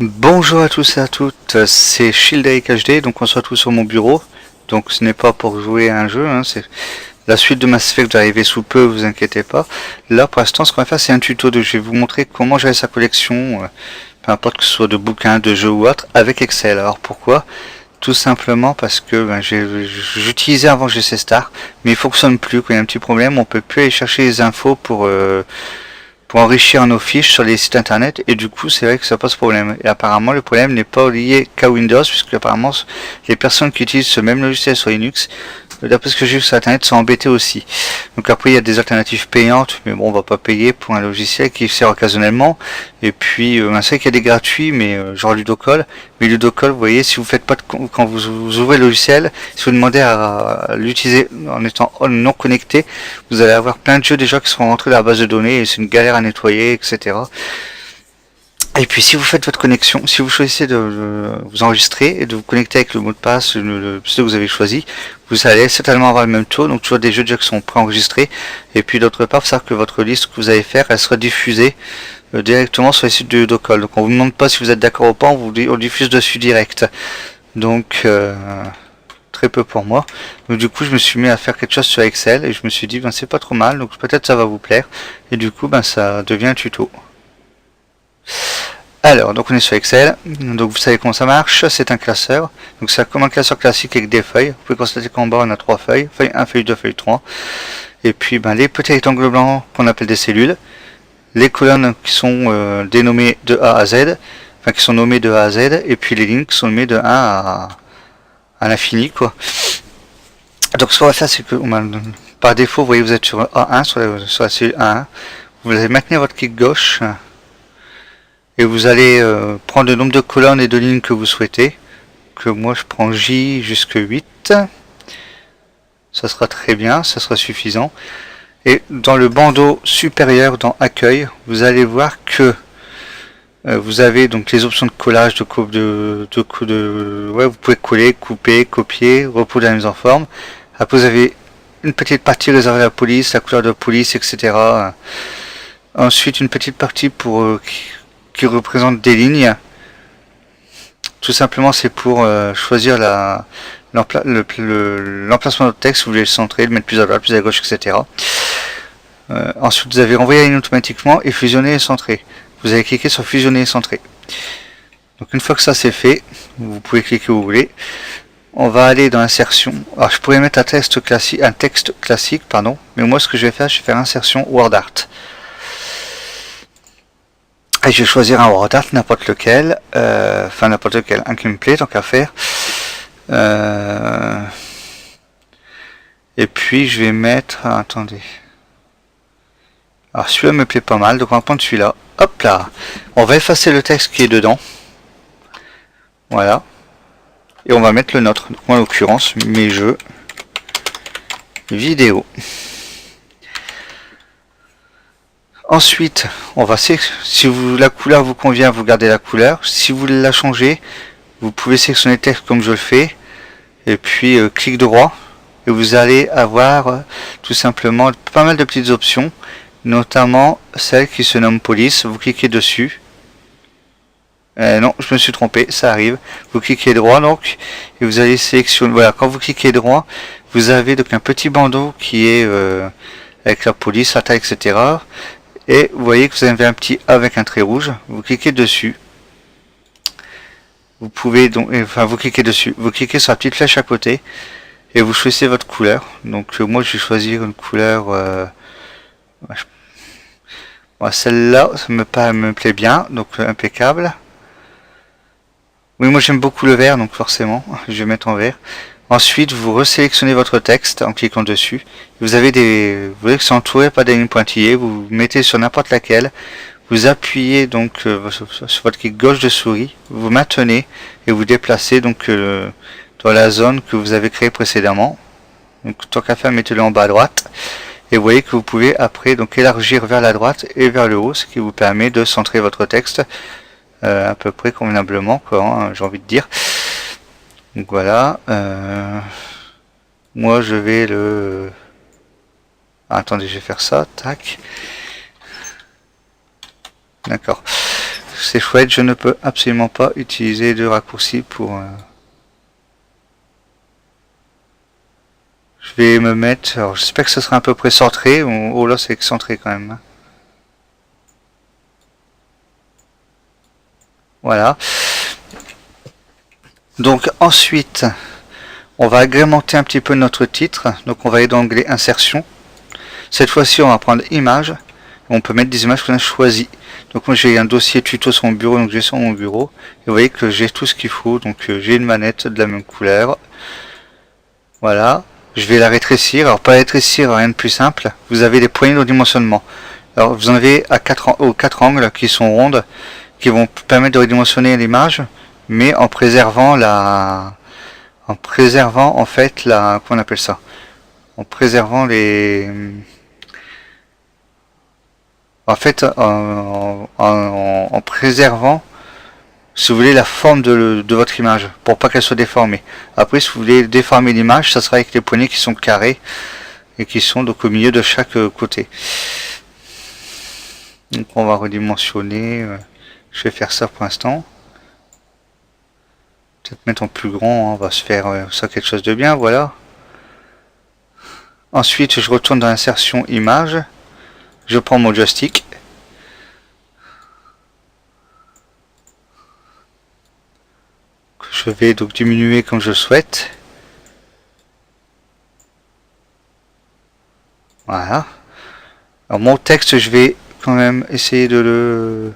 Bonjour à tous et à toutes, c'est Shield HD, donc on se retrouve sur mon bureau. Donc ce n'est pas pour jouer à un jeu, hein, c'est la suite de Mass Effect, j'arrive sous peu, vous inquiétez pas. Là pour l'instant ce qu'on va faire c'est un tuto, je vais vous montrer comment gérer sa collection, peu importe que ce soit de bouquins, de jeux ou autre, avec Excel. Alors pourquoi? Tout simplement parce que j'utilisais avant GC Star, mais il fonctionne plus, quand il y a un petit problème, on peut plus aller chercher les infos pour enrichir nos fiches sur les sites internet, et du coup c'est vrai que ça pose problème. Et apparemment le problème n'est pas lié qu'à Windows, puisque apparemment les personnes qui utilisent ce même logiciel sur Linux, d'après ce que j'ai vu sur internet, sont embêtées aussi. Donc après il y a des alternatives payantes, mais bon on va pas payer pour un logiciel qui sert occasionnellement. Et puis c'est vrai qu'il y a des gratuits, mais genre Ludocol. Mais Ludocol, vous voyez, si vous faites pas de, quand vous ouvrez le logiciel, si vous demandez à l'utiliser en étant non connecté, vous allez avoir plein de jeux déjà qui seront rentrés dans la base de données et c'est une galère à nettoyer, etc. Et puis si vous faites votre connexion, si vous choisissez de vous enregistrer et de vous connecter avec le mot de passe, le pseudo que vous avez choisi, vous allez certainement avoir le même taux, donc toujours des jeux déjà qui sont préenregistrés. Et puis d'autre part, faut savoir que votre liste que vous allez faire, elle sera diffusée directement sur les sites de Docol. Donc on vous demande pas si vous êtes d'accord ou pas, on diffuse dessus direct. Donc très peu pour moi. Donc du coup je me suis mis à faire quelque chose sur Excel et je me suis dit ben c'est pas trop mal, donc peut-être ça va vous plaire. Et du coup ben ça devient un tuto. Alors, donc on est sur Excel, donc vous savez comment ça marche, c'est un classeur, donc c'est comme un classeur classique avec des feuilles, vous pouvez constater qu'en bas on a 3 feuilles, feuille 1, feuille 2, feuille 3, et puis ben, les petits rectangles blancs qu'on appelle des cellules, les colonnes qui sont dénommées de A à Z, enfin qui sont nommées de A à Z, et puis les lignes qui sont nommées de 1 à l'infini, quoi. Donc ce qu'on va faire, c'est que par défaut, vous voyez, vous êtes sur A1, sur la cellule A1, vous allez maintenir votre clic gauche, et vous allez prendre le nombre de colonnes et de lignes que vous souhaitez. Que moi je prends J jusqu'à 8. Ça sera très bien, ça sera suffisant. Et dans le bandeau supérieur, dans Accueil, vous allez voir que vous avez donc les options de collage, ouais, vous pouvez coller, couper, copier, reproduire la mise en forme. Après vous avez une petite partie réservée à la police, la couleur de la police, etc. Ensuite une petite partie pour qui représente des lignes. Tout simplement c'est pour choisir l'emplacement de texte, si vous voulez le centrer, le mettre plus à droite, plus à gauche, etc. Ensuite vous avez renvoyé la ligne automatiquement et fusionner et centrer. Vous allez cliquer sur fusionner et centrer. Donc une fois que ça c'est fait, vous pouvez cliquer où vous voulez. On va aller dans insertion. Alors je pourrais mettre un texte classique, pardon, mais moi ce que je vais faire insertion WordArt. Et je vais choisir un WordArt, n'importe lequel, n'importe lequel, un qui me plaît, tant qu'à faire. Et puis je vais mettre, attendez. Alors celui-là me plaît pas mal, donc on va prendre celui-là. Hop là. On va effacer le texte qui est dedans. Voilà. Et on va mettre le nôtre. Donc moi en l'occurrence, mes jeux vidéo. Ensuite, on va si la couleur vous convient, vous gardez la couleur. Si vous voulez la changer, vous pouvez sélectionner le texte comme je le fais. Et puis clic droit. Et vous allez avoir tout simplement pas mal de petites options. Notamment celle qui se nomme police. Vous cliquez dessus. Non, je me suis trompé, ça arrive. Vous cliquez droit donc. Et vous allez sélectionner. Voilà, quand vous cliquez droit, vous avez donc un petit bandeau qui est avec la police, la taille, etc. Et vous voyez que vous avez un petit A avec un trait rouge. Vous cliquez dessus. Vous pouvez donc, enfin vous cliquez dessus. Vous cliquez sur la petite flèche à côté et vous choisissez votre couleur. Donc moi je vais choisir une couleur. Celle-là, ça me plaît bien, donc impeccable. Oui, moi j'aime beaucoup le vert, donc forcément, je vais mettre en vert. Ensuite, vous resélectionnez votre texte en cliquant dessus. Vous avez vous voyez que c'est entouré par des lignes pointillées. Vous mettez sur n'importe laquelle. Vous appuyez donc sur votre clic gauche de souris. Vous maintenez et vous déplacez donc dans la zone que vous avez créée précédemment. Donc tant qu'à faire, mettez-le en bas à droite. Et vous voyez que vous pouvez après donc élargir vers la droite et vers le haut, ce qui vous permet de centrer votre texte à peu près convenablement, quoi, hein, j'ai envie de dire. Donc voilà, moi je vais attendez, je vais faire ça, tac. D'accord. c'est chouette, je ne peux absolument pas utiliser de raccourci pour... Je vais me mettre... Alors j'espère que ce sera à peu près centré. Oh là, c'est excentré quand même. Voilà. Donc ensuite, on va agrémenter un petit peu notre titre. Donc on va aller dans l'onglet Insertion. Cette fois-ci, on va prendre Images. On peut mettre des images qu'on a choisies. Donc moi j'ai un dossier tuto sur mon bureau, donc j'ai sur mon bureau. Et vous voyez que j'ai tout ce qu'il faut. Donc j'ai une manette de la même couleur. Voilà. Je vais la rétrécir. Alors pas la rétrécir, rien de plus simple. Vous avez les poignées de dimensionnement. Alors vous en avez à aux quatre angles qui sont rondes, qui vont permettre de redimensionner l'image, mais en préservant en fait comment on appelle ça, en préservant les, en fait en préservant, si vous voulez, la forme de votre image, pour pas qu'elle soit déformée. Après, si vous voulez déformer l'image, ça sera avec les poignées qui sont carrées et qui sont donc au milieu de chaque côté. Donc on va redimensionner. Je vais faire ça pour l'instant. Peut-être mettre en plus grand, hein, on va se faire ça quelque chose de bien, voilà. Ensuite, je retourne dans l'insertion image. Je prends mon joystick. Je vais donc diminuer comme je le souhaite. Voilà. Alors mon texte, je vais quand même essayer de le...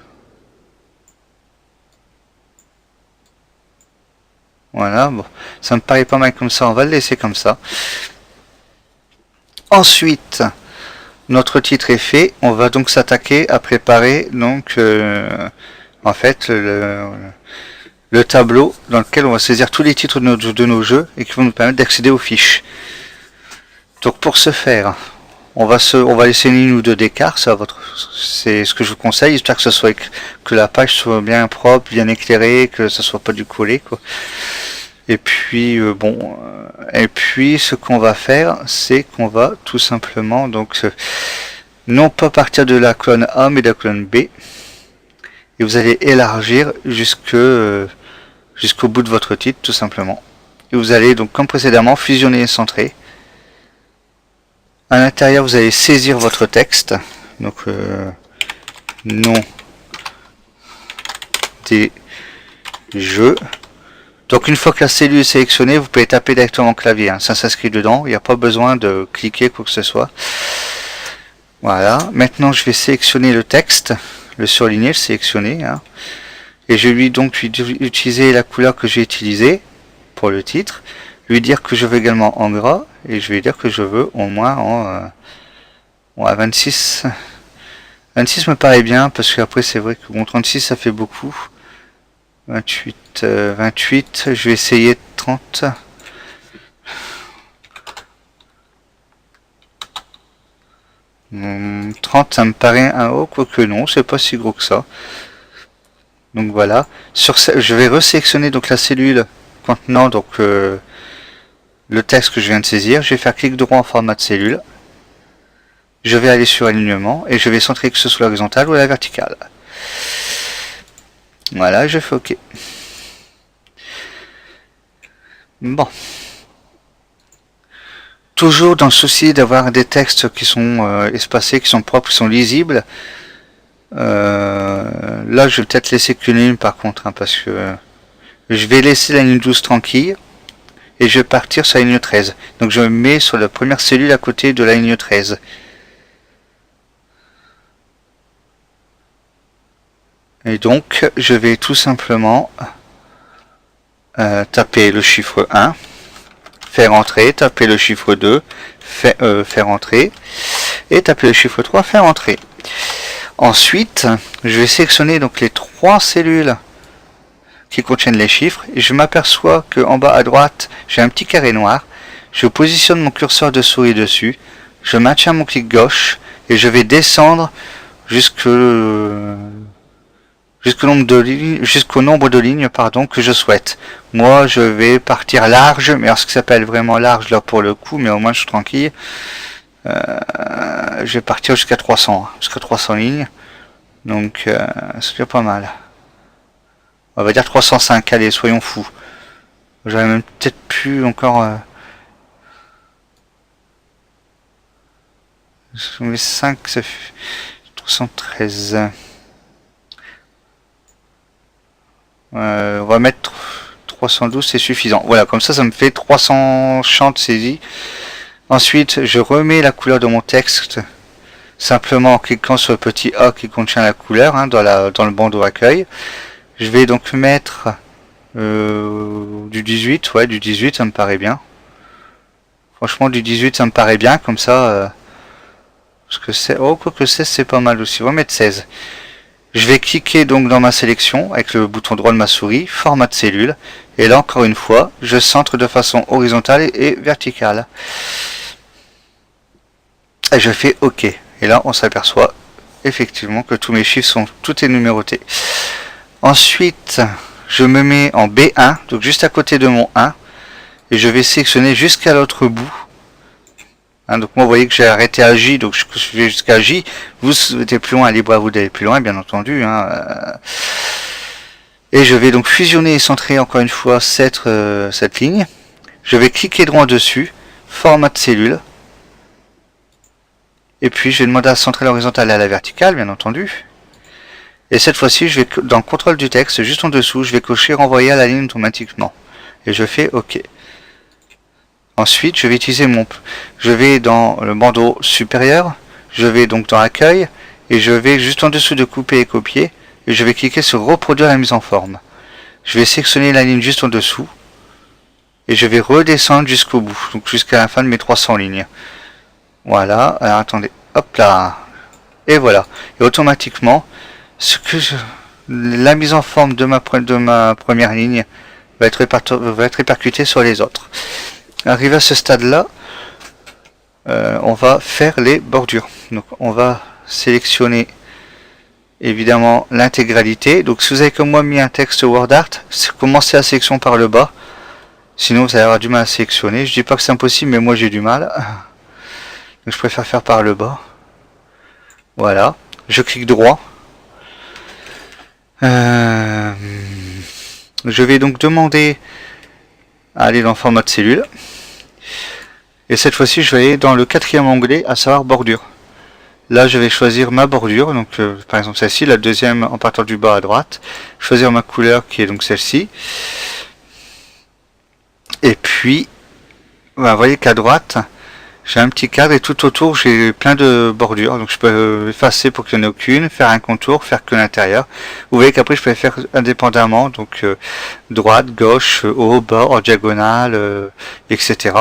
Voilà, bon, ça me paraît pas mal comme ça, on va le laisser comme ça. Ensuite, notre titre est fait, on va donc s'attaquer à préparer donc en fait le tableau dans lequel on va saisir tous les titres de nos jeux et qui vont nous permettre d'accéder aux fiches. Donc pour ce faire, on va laisser une ligne ou deux d'écart, c'est ce que je vous conseille, j'espère que la page soit bien propre, bien éclairée, que ça soit pas du collé, quoi. Et puis et puis ce qu'on va faire, c'est qu'on va tout simplement donc non pas partir de la colonne A mais de la colonne B, et vous allez élargir jusqu'au bout de votre titre tout simplement. Et vous allez donc comme précédemment fusionner et centrer. À l'intérieur, vous allez saisir votre texte, donc nom des jeux. Donc une fois que la cellule est sélectionnée, vous pouvez taper directement au clavier, hein, ça s'inscrit dedans, il n'y a pas besoin de cliquer quoi que ce soit. Voilà, maintenant je vais sélectionner le texte, le surligner, le sélectionner, hein, et je vais donc utiliser la couleur que j'ai utilisée pour le titre, lui dire que je veux également en gras, et je vais dire que je veux au moins en 26. 26 me paraît bien, parce qu'après c'est vrai que bon, 36 ça fait beaucoup. 28, je vais essayer 30. Hum, 30 ça me paraît un haut, quoique non, c'est pas si gros que ça. Donc voilà, je vais resélectionner donc la cellule contenant donc le texte que je viens de saisir. Je vais faire clic droit en format de cellule. Je vais aller sur alignement et je vais centrer que ce soit l'horizontale ou la verticale. Voilà, je fais OK. Bon. Toujours dans le souci d'avoir des textes qui sont espacés, qui sont propres, qui sont lisibles. Là, je vais peut-être laisser qu'une ligne par contre, hein, parce que je vais laisser la ligne 12 tranquille et je vais partir sur la ligne 13. Donc je me mets sur la première cellule à côté de la ligne 13. Et donc, je vais tout simplement taper le chiffre 1, faire entrer, taper le chiffre 2, faire entrer, et taper le chiffre 3, faire entrer. Ensuite, je vais sélectionner donc les trois cellules qui contiennent les chiffres, et je m'aperçois qu'en bas à droite, j'ai un petit carré noir. Je positionne mon curseur de souris dessus, je maintiens mon clic gauche, et je vais descendre jusqu'au nombre de lignes que je souhaite. Moi je vais partir large, mais alors ce qui s'appelle vraiment large là pour le coup, mais au moins je suis tranquille. Je vais partir jusqu'à 300 lignes, donc c'est pas mal. On va dire 305, allez, soyons fous. J'aurais même peut-être pu encore... Je mets 5, ça fait 313. On va mettre 312, c'est suffisant. Voilà, comme ça me fait 300 champs de saisie. Ensuite, je remets la couleur de mon texte simplement en cliquant sur le petit A qui contient la couleur dans le bandeau accueil. Je vais donc mettre du 18, ouais, du 18, ça me paraît bien. Franchement, du 18, ça me paraît bien, comme ça... parce que c'est... Oh, quoi que 16, c'est pas mal aussi. On va mettre 16. Je vais cliquer donc dans ma sélection avec le bouton droit de ma souris, format de cellule. Et là, encore une fois, je centre de façon horizontale et verticale. Et je fais OK. Et là, on s'aperçoit effectivement que tous mes chiffres sont... Tout est numéroté. Ensuite, je me mets en B1, donc juste à côté de mon 1. Et je vais sélectionner jusqu'à l'autre bout. Donc moi, vous voyez que j'ai arrêté à J, donc je vais jusqu'à J. Vous souhaitez plus loin, libre à vous d'aller plus loin, bien entendu. Et je vais donc fusionner et centrer encore une fois cette ligne. Je vais cliquer droit dessus, format de cellule. Et puis je vais demander à centrer l'horizontale et à la verticale, bien entendu. Et cette fois-ci, je vais dans le contrôle du texte, juste en dessous, je vais cocher renvoyer à la ligne automatiquement. Et je fais OK. Ensuite, je vais dans le bandeau supérieur, je vais donc dans accueil, et je vais juste en dessous de couper et copier, et je vais cliquer sur reproduire la mise en forme. Je vais sélectionner la ligne juste en dessous, et je vais redescendre jusqu'au bout, donc jusqu'à la fin de mes 300 lignes. Voilà, alors attendez, hop là, et voilà. Et automatiquement, la mise en forme de ma première ligne va être répercutée sur les autres. Arrivé à ce stade-là, on va faire les bordures. Donc on va sélectionner évidemment l'intégralité. Donc si vous avez comme moi mis un texte WordArt, commencez la sélection par le bas. Sinon vous allez avoir du mal à sélectionner. Je dis pas que c'est impossible, mais moi j'ai du mal. Donc je préfère faire par le bas. Voilà. Je clique droit. Je vais donc demander à aller dans le format de cellule. Et cette fois-ci, je vais aller dans le 4e onglet, à savoir bordure. Là, je vais choisir ma bordure, donc par exemple celle-ci, la deuxième en partant du bas à droite. Choisir ma couleur qui est donc celle-ci. Et puis, vous voyez qu'à droite, j'ai un petit cadre et tout autour, j'ai plein de bordures. Donc je peux effacer pour qu'il n'y en ait aucune, faire un contour, faire que l'intérieur. Vous voyez qu'après, je peux les faire indépendamment, donc droite, gauche, haut, bas, en diagonale, etc.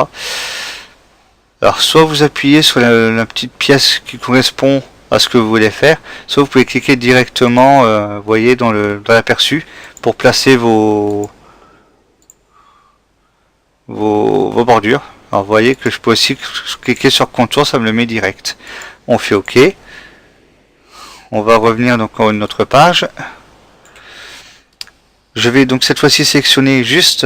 Alors soit vous appuyez sur la petite pièce qui correspond à ce que vous voulez faire, soit vous pouvez cliquer directement, vous voyez, dans l'aperçu pour placer vos bordures. Alors vous voyez que je peux aussi cliquer sur contour, ça me le met direct. On fait OK. On va revenir donc à une autre page. Je vais donc cette fois-ci sélectionner juste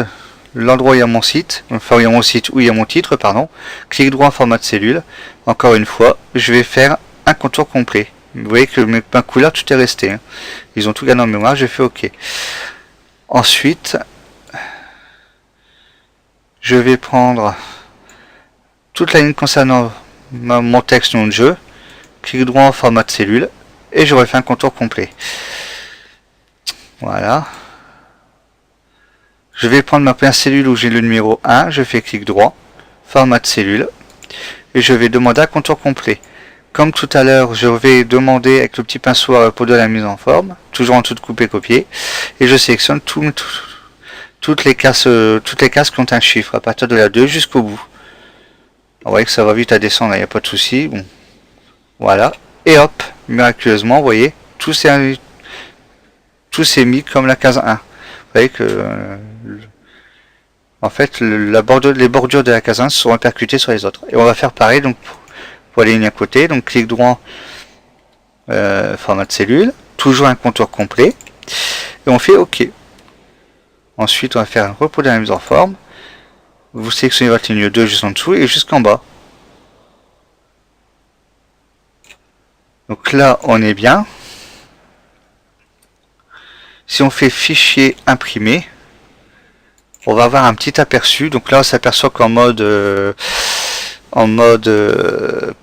l'endroit où il y a mon site, enfin où il y a mon site, où il y a mon titre, pardon. Clic droit, format de cellule. Encore une fois, je vais faire un contour complet. Vous voyez que ma couleur, tout est resté. Ils ont tout gardé en mémoire, j'ai fait OK. Ensuite, je vais prendre toute la ligne concernant mon texte nom de jeu. Clic droit en format de cellule. Et je refais un contour complet. Voilà. Je vais prendre ma première cellule où j'ai le numéro 1, je fais clic droit, format de cellule, et je vais demander un contour complet. Comme tout à l'heure, je vais demander avec le petit pinceau à reproduire la mise en forme, toujours en dessous de couper-copier, et je sélectionne toutes les cases qui ont un chiffre, à partir de la 2 jusqu'au bout. Vous voyez que ça va vite à descendre, il n'y a pas de souci. Bon. Voilà, et hop, miraculeusement, vous voyez, tout s'est mis comme la case 1. Vous voyez que en fait les bordures de la case 1 sont répercutées sur les autres. Et on va faire pareil donc pour les lignes à côté. Donc clic droit, format de cellule, toujours un contour complet. Et on fait OK. Ensuite on va faire un reproduire la mise en forme. Vous sélectionnez votre ligne 2 juste en dessous et jusqu'en bas. Donc là on est bien. Si si on fait fichier imprimé, on va avoir un petit aperçu. Donc là on s'aperçoit qu'en mode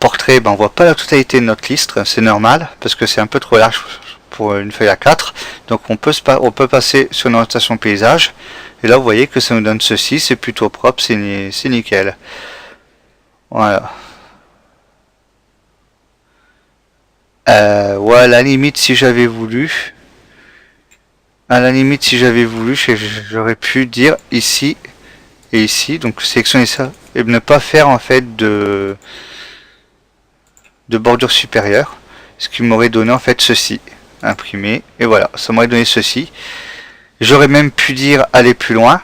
portrait, ben, on voit pas la totalité de notre liste, c'est normal parce que c'est un peu trop large pour une feuille A4. Donc on peut passer sur une orientation paysage, et là vous voyez que ça nous donne ceci, c'est plutôt propre, c'est nickel. Voilà. Ouais, à la limite, si j'avais voulu, j'aurais pu dire ici et ici, donc sélectionner ça et ne pas faire en fait de bordure supérieure, ce qui m'aurait donné en fait ceci, imprimé, et voilà, ça m'aurait donné ceci. J'aurais même pu dire aller plus loin,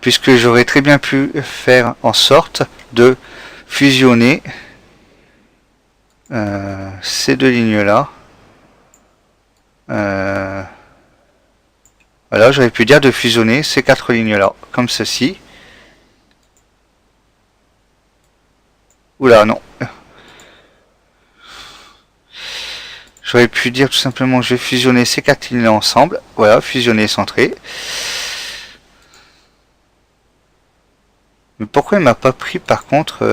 puisque j'aurais très bien pu faire en sorte de fusionner ces deux lignes là. Voilà, j'aurais pu dire de fusionner ces quatre lignes là, comme ceci. Oula, non. J'aurais pu dire tout simplement je vais fusionner ces quatre lignes là ensemble. Voilà, fusionner, centré. Mais pourquoi il m'a pas pris par contre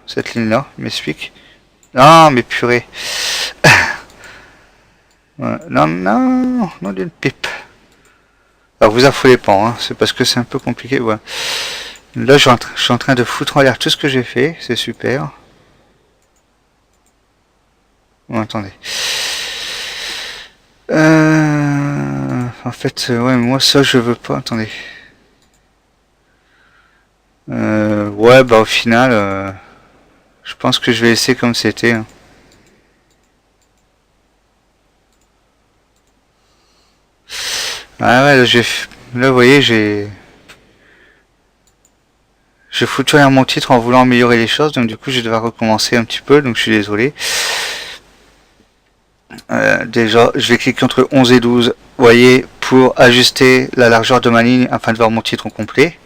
cette ligne là? M'explique. Non, mais purée. Non, non, non d'une pipe. Alors vous affolez pas, hein, c'est parce que c'est un peu compliqué. Ouais. Là, je suis en train de foutre en l'air tout ce que j'ai fait, c'est super. Bon, attendez. En fait, ouais, moi ça je veux pas. Attendez. Ouais, bah au final, je pense que je vais laisser comme c'était. Hein. Ah ouais, là, vous voyez, j'ai foutu à mon titre en voulant améliorer les choses, donc du coup je vais devoir recommencer un petit peu, donc je suis désolé. Déjà, je vais cliquer entre 11 et 12, vous voyez, pour ajuster la largeur de ma ligne afin de voir mon titre au complet.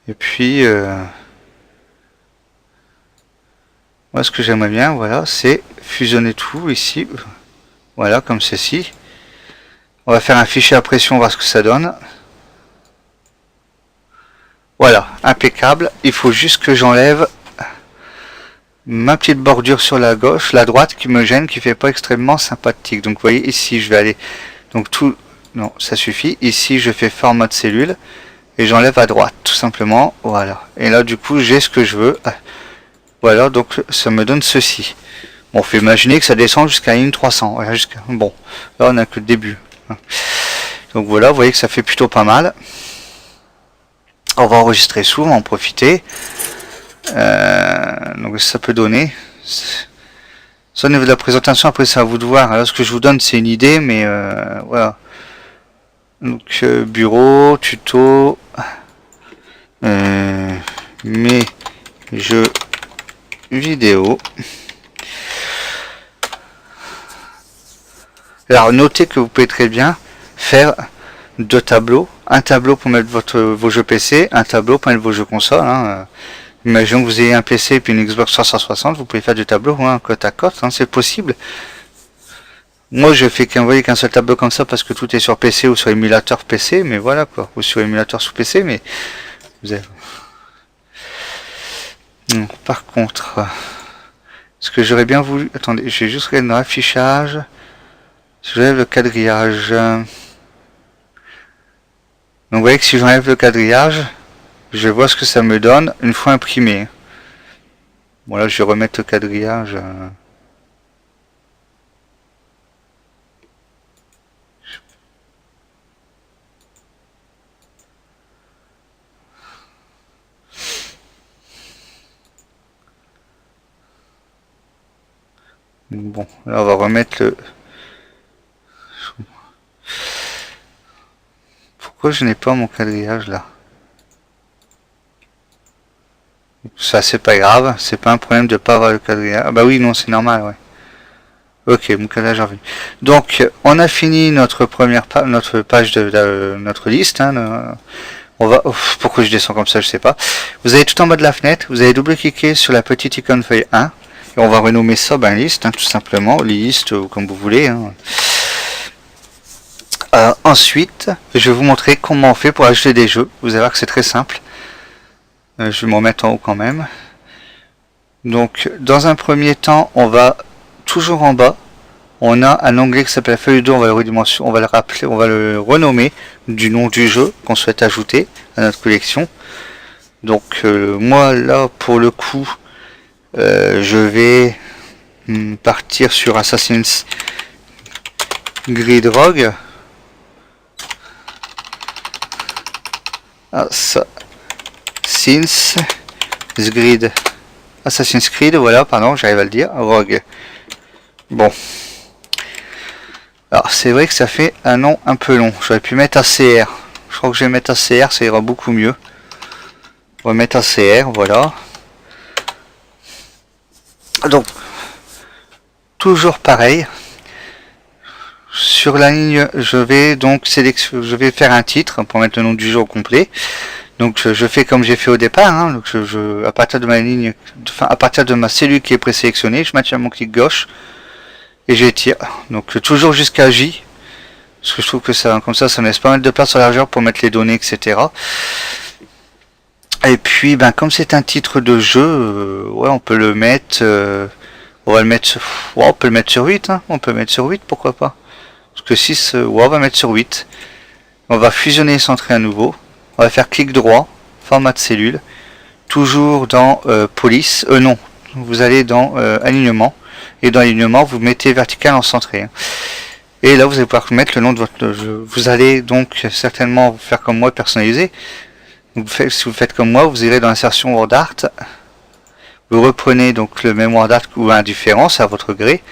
Et puis, moi ce que j'aimerais bien, voilà, c'est fusionner tout ici, voilà, comme ceci. On va faire un fichier à pression, voir ce que ça donne. Voilà, impeccable. Il faut juste que j'enlève ma petite bordure sur la gauche, la droite qui me gêne, qui fait pas extrêmement sympathique. Donc vous voyez ici, je vais aller, donc tout, non, ça suffit. Ici, je fais format de cellule et j'enlève à droite, tout simplement. Voilà. Et là, du coup, j'ai ce que je veux. Voilà, donc ça me donne ceci. Bon, on fait imaginer que ça descend jusqu'à 1300. Voilà, bon, là, on a que le début. Donc voilà, vous voyez que ça fait plutôt pas mal. On va enregistrer sous, on va en profiter. Donc ça peut donner. Ça au niveau de la présentation, après c'est à vous de voir. Alors ce que je vous donne c'est une idée, mais voilà. Donc bureau, tuto, mes jeux vidéo. Alors notez que vous pouvez très bien faire deux tableaux. Un tableau pour mettre vos jeux PC, un tableau pour mettre vos jeux console. Hein. Imaginons que vous ayez un PC et puis une Xbox 360, vous pouvez faire du tableau hein, côte à côte, hein, c'est possible. Moi je fais qu'un seul tableau comme ça parce que tout est sur PC ou sur émulateur PC, mais voilà quoi, ou sur émulateur sous PC, mais vous avez... Non, par contre, ce que j'aurais bien voulu... Attendez, je vais juste regarder dans l'affichage. Si j'enlève le quadrillage... Donc vous voyez que si j'enlève le quadrillage, je vois ce que ça me donne une fois imprimé. Bon là je vais remettre le quadrillage. Bon, là on va remettre le... Pourquoi je n'ai pas mon quadrillage là? Ça c'est pas grave, c'est pas un problème de pas avoir le quadrillage. Ah bah oui, non, c'est normal, ouais. Ok, mon quadrillage est revenu. Donc, on a fini notre première notre page de notre liste. Hein, on va... pourquoi je descends comme ça, je sais pas. Vous allez tout en bas de la fenêtre, vous allez double-cliquer sur la petite icône feuille 1. Et on va renommer ça liste, hein, tout simplement, liste, comme vous voulez. Hein. Ensuite, je vais vous montrer comment on fait pour ajouter des jeux. Vous allez voir que c'est très simple. Je vais me remettre en haut quand même. Donc, dans un premier temps, on va toujours en bas. On a un onglet qui s'appelle feuille 2, on va le redimensionner, on va le rappeler, on va le renommer du nom du jeu qu'on souhaite ajouter à notre collection. Donc moi là pour le coup je vais partir sur Assassin's Creed Rogue. Assassin's Creed, voilà, pardon, j'arrive à le dire, Rogue. Bon. Alors c'est vrai que ça fait un nom un peu long. J'aurais pu mettre ACR. Je crois que je vais mettre ACR, ça ira beaucoup mieux. On va mettre ACR, voilà. Donc, toujours pareil. Sur la ligne, je vais donc je vais faire un titre pour mettre le nom du jeu au complet. Donc je fais comme j'ai fait au départ. Hein. Donc à partir de ma ligne, enfin à partir de ma cellule qui est présélectionnée, je maintiens mon clic gauche. Et j'étire, donc toujours jusqu'à J, parce que je trouve que ça, comme ça me laisse pas mal de place sur la largeur pour mettre les données, etc. Et puis, comme c'est un titre de jeu, ouais, on peut le mettre, on va le mettre, ouais, on peut le mettre sur 8, hein, on peut le mettre sur 8, pourquoi pas. Parce que 6, ouais, on va mettre sur 8. On va fusionner et centrer à nouveau. On va faire clic droit, format de cellule, toujours dans police, non, vous allez dans alignement. Et dans l'alignement, vous mettez vertical en centré. Et là, vous allez pouvoir mettre le nom de votre jeu. Vous allez donc certainement faire comme moi, personnaliser. Donc, si vous faites comme moi, vous irez dans l'insertion WordArt. Vous reprenez donc le même WordArt ou un différent, c'est à votre gré.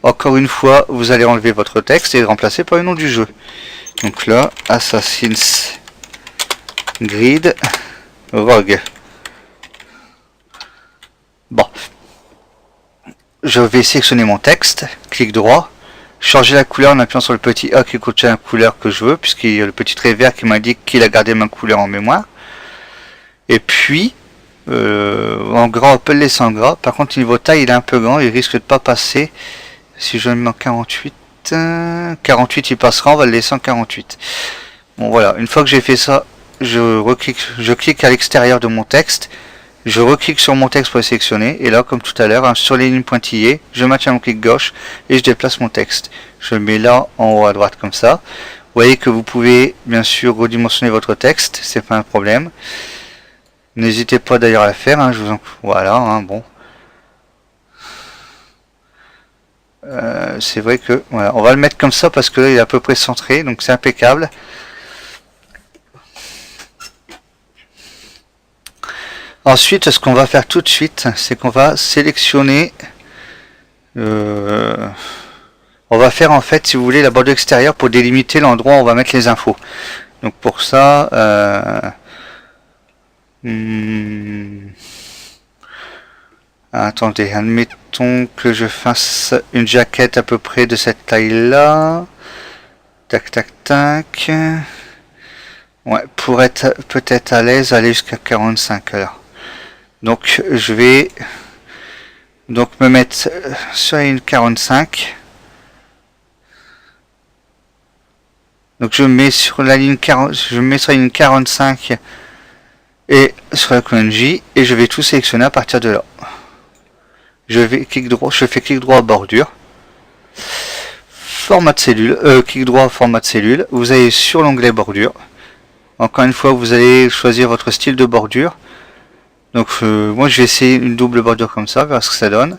Encore une fois, vous allez enlever votre texte et le remplacer par le nom du jeu. Donc là, Assassin's Creed Rogue. Bon. Je vais sélectionner mon texte, clic droit, changer la couleur en appuyant sur le petit A qui contient la couleur que je veux, puisqu'il y a le petit trait vert qui m'indique qu'il a gardé ma couleur en mémoire. Et puis, en gras, on peut le laisser en gras. Par contre, niveau taille, il est un peu grand, il risque de pas passer. Si je le mets en 48, 48 il passera, on va le laisser en 48. Bon voilà, une fois que j'ai fait ça, je clique à l'extérieur de mon texte. Je reclique sur mon texte pour le sélectionner et là comme tout à l'heure sur les lignes pointillées je maintiens mon clic gauche et je déplace mon texte. Je le mets là en haut à droite comme ça. Vous voyez que vous pouvez bien sûr redimensionner votre texte, c'est pas un problème. N'hésitez pas d'ailleurs à le faire, hein, voilà, hein, bon. C'est vrai que voilà, on va le mettre comme ça parce que là il est à peu près centré, donc c'est impeccable. Ensuite, ce qu'on va faire tout de suite, c'est qu'on va sélectionner, on va faire en fait, si vous voulez, la bordure extérieure pour délimiter l'endroit où on va mettre les infos. Donc pour ça, attendez, admettons que je fasse une jaquette à peu près de cette taille-là. Tac, tac, tac. Ouais, pour être peut-être à l'aise, aller jusqu'à 45 alors. Donc je vais donc me mettre sur une 45. Donc je mets sur la ligne 40, je mets sur la ligne 45 et sur la colonne J et je vais tout sélectionner à partir de là. Je fais clic droit bordure. Format de cellule, clic droit format de cellule. Vous allez sur l'onglet bordure. Encore une fois, vous allez choisir votre style de bordure. Donc moi je vais essayer une double bordure comme ça, voir ce que ça donne.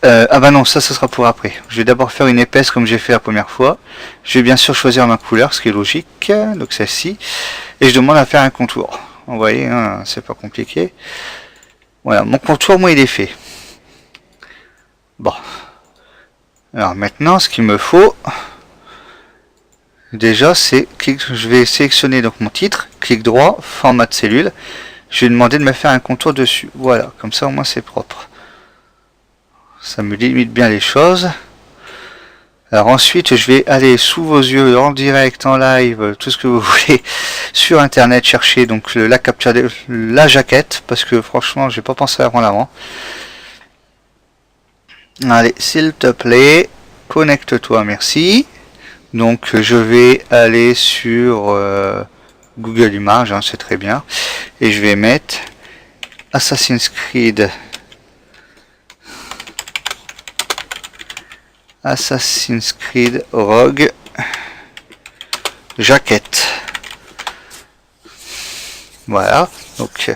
Ah bah non, ça sera pour après. Je vais d'abord faire une épaisse comme j'ai fait la première fois. Je vais bien sûr choisir ma couleur, ce qui est logique, donc celle-ci. Et je demande à faire un contour. Vous voyez, hein, c'est pas compliqué. Voilà, mon contour, moi il est fait. Bon. Alors maintenant, ce qu'il me faut, déjà, c'est je vais sélectionner donc mon titre, clic droit, format de cellule. Je vais demander de me faire un contour dessus. Voilà, comme ça au moins c'est propre. Ça me limite bien les choses. Alors ensuite, je vais aller sous vos yeux, en direct, en live, tout ce que vous voulez, sur internet, chercher donc la capture de la jaquette, parce que franchement, j'ai pas pensé avant l'avant. Allez, s'il te plaît, connecte-toi, merci. Donc je vais aller sur Google Images, hein, c'est très bien. Et je vais mettre Assassin's Creed. Assassin's Creed Rogue jaquette. Voilà. Donc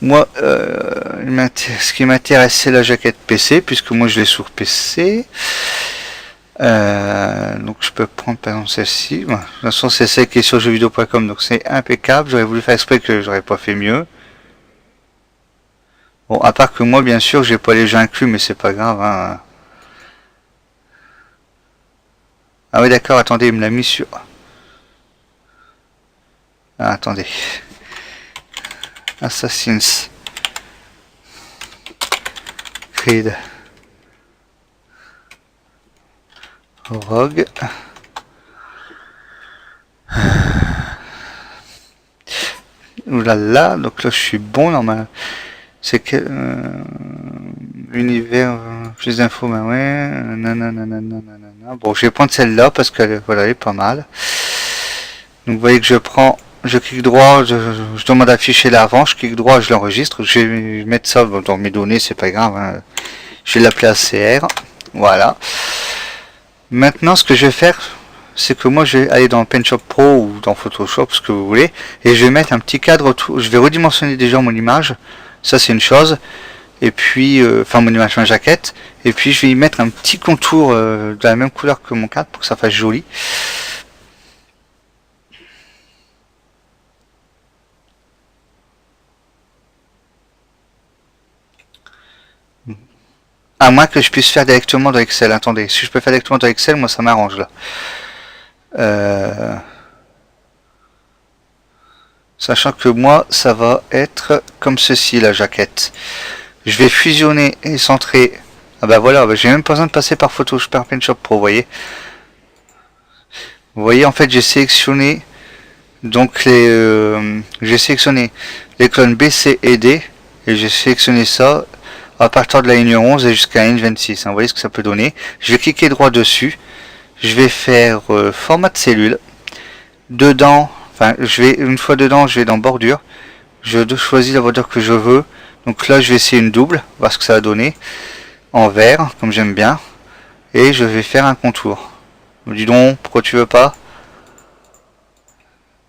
moi, ce qui m'intéresse, c'est la jaquette PC, puisque moi je l'ai sur PC. Donc je peux prendre par exemple celle-ci. Bon, de toute façon, c'est celle qui est sur jeuxvideo.com, donc c'est impeccable. J'aurais voulu faire exprès que j'aurais pas fait mieux. Bon, à part que moi, bien sûr, j'ai pas les jeux inclus, mais c'est pas grave. Hein. Ah oui, d'accord. Attendez, il me l'a mis sur. Ah, attendez. Assassin's Creed Rogue. Oulala, donc là je suis bon normalement. C'est que univers plus d'infos, bah ouais. Nanana. Bon, je vais prendre celle-là parce qu'elle voilà, elle est pas mal. Donc vous voyez que je clique droit, je demande d'afficher l'avant, je clique droit, je l'enregistre, je vais mettre ça dans mes données, c'est pas grave. Hein. Je vais l'appeler ACR. Voilà. Maintenant, ce que je vais faire, c'est que moi, je vais aller dans PaintShop Pro ou dans Photoshop, ce que vous voulez, et je vais mettre un petit cadre autour. Je vais redimensionner déjà mon image. Ça, c'est une chose. Et puis, enfin, mon image, ma jaquette. Et puis, je vais y mettre un petit contour de la même couleur que mon cadre pour que ça fasse joli. À moins que je puisse faire directement dans Excel. Attendez, si je peux faire directement dans Excel, moi ça m'arrange là. Sachant que moi, ça va être comme ceci la jaquette. Je vais fusionner et centrer. Ah bah voilà, j'ai même pas besoin de passer par Photoshop, par PaintShop Pro, vous voyez. Vous voyez, en fait, j'ai sélectionné donc j'ai sélectionné les clones B, C et D et j'ai sélectionné ça à partir de la ligne 11 et jusqu'à la ligne 26. Hein, vous voyez ce que ça peut donner. Je vais cliquer droit dessus. Je vais faire format de cellule. Dedans, enfin, une fois dedans, je vais dans bordure. Je choisis la bordure que je veux. Donc là, je vais essayer une double, voir ce que ça va donner. En vert, comme j'aime bien. Et je vais faire un contour. Dis donc, pourquoi tu veux pas?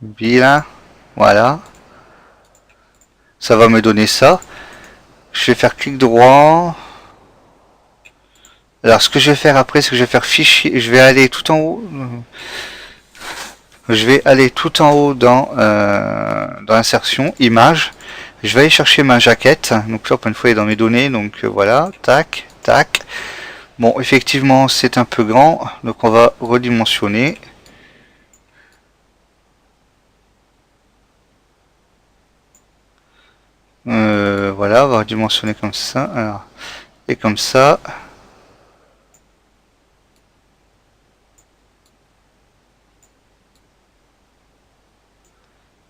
Bien, voilà. Ça va me donner ça. Je vais faire clic droit. Alors ce que je vais faire après, c'est que je vais faire fichier. Je vais aller tout en haut. Je vais aller tout en haut dans insertion, image. Je vais aller chercher ma jaquette. Donc là, pour une fois, elle est dans mes données. Donc voilà, tac, tac. Bon, effectivement, c'est un peu grand. Donc on va redimensionner. Voilà, on va redimensionner comme ça. Alors, et comme ça.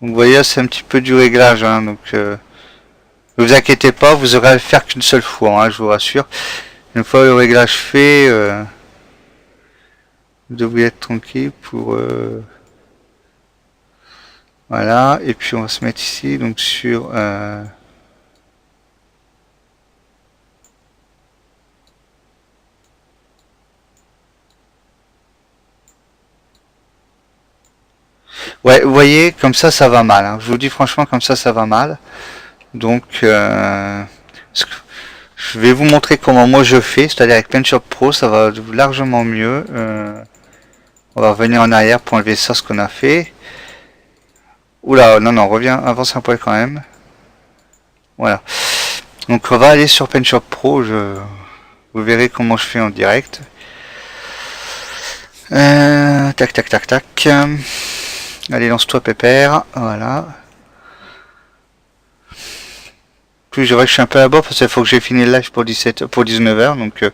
Vous voyez, c'est un petit peu du réglage. Hein, donc, ne vous inquiétez pas, vous aurez à le faire qu'une seule fois, hein, je vous rassure. Une fois le réglage fait, vous devriez être tranquille pour... voilà, et puis on va se mettre ici, donc sur... ouais, vous voyez, comme ça va mal. Hein. Je vous dis franchement, comme ça va mal. Donc, je vais vous montrer comment moi je fais, c'est-à-dire avec PaintShop Pro, ça va largement mieux. On va revenir en arrière pour enlever ça, ce qu'on a fait. Oula, non, non, reviens, avance un poil quand même. Voilà. Donc on va aller sur PaintShop Pro, vous verrez comment je fais en direct. Tac, tac, tac, tac. Allez, lance-toi pépère, voilà. Plus je vois que je suis un peu à bord parce qu'il faut que j'ai fini le live pour 19h, donc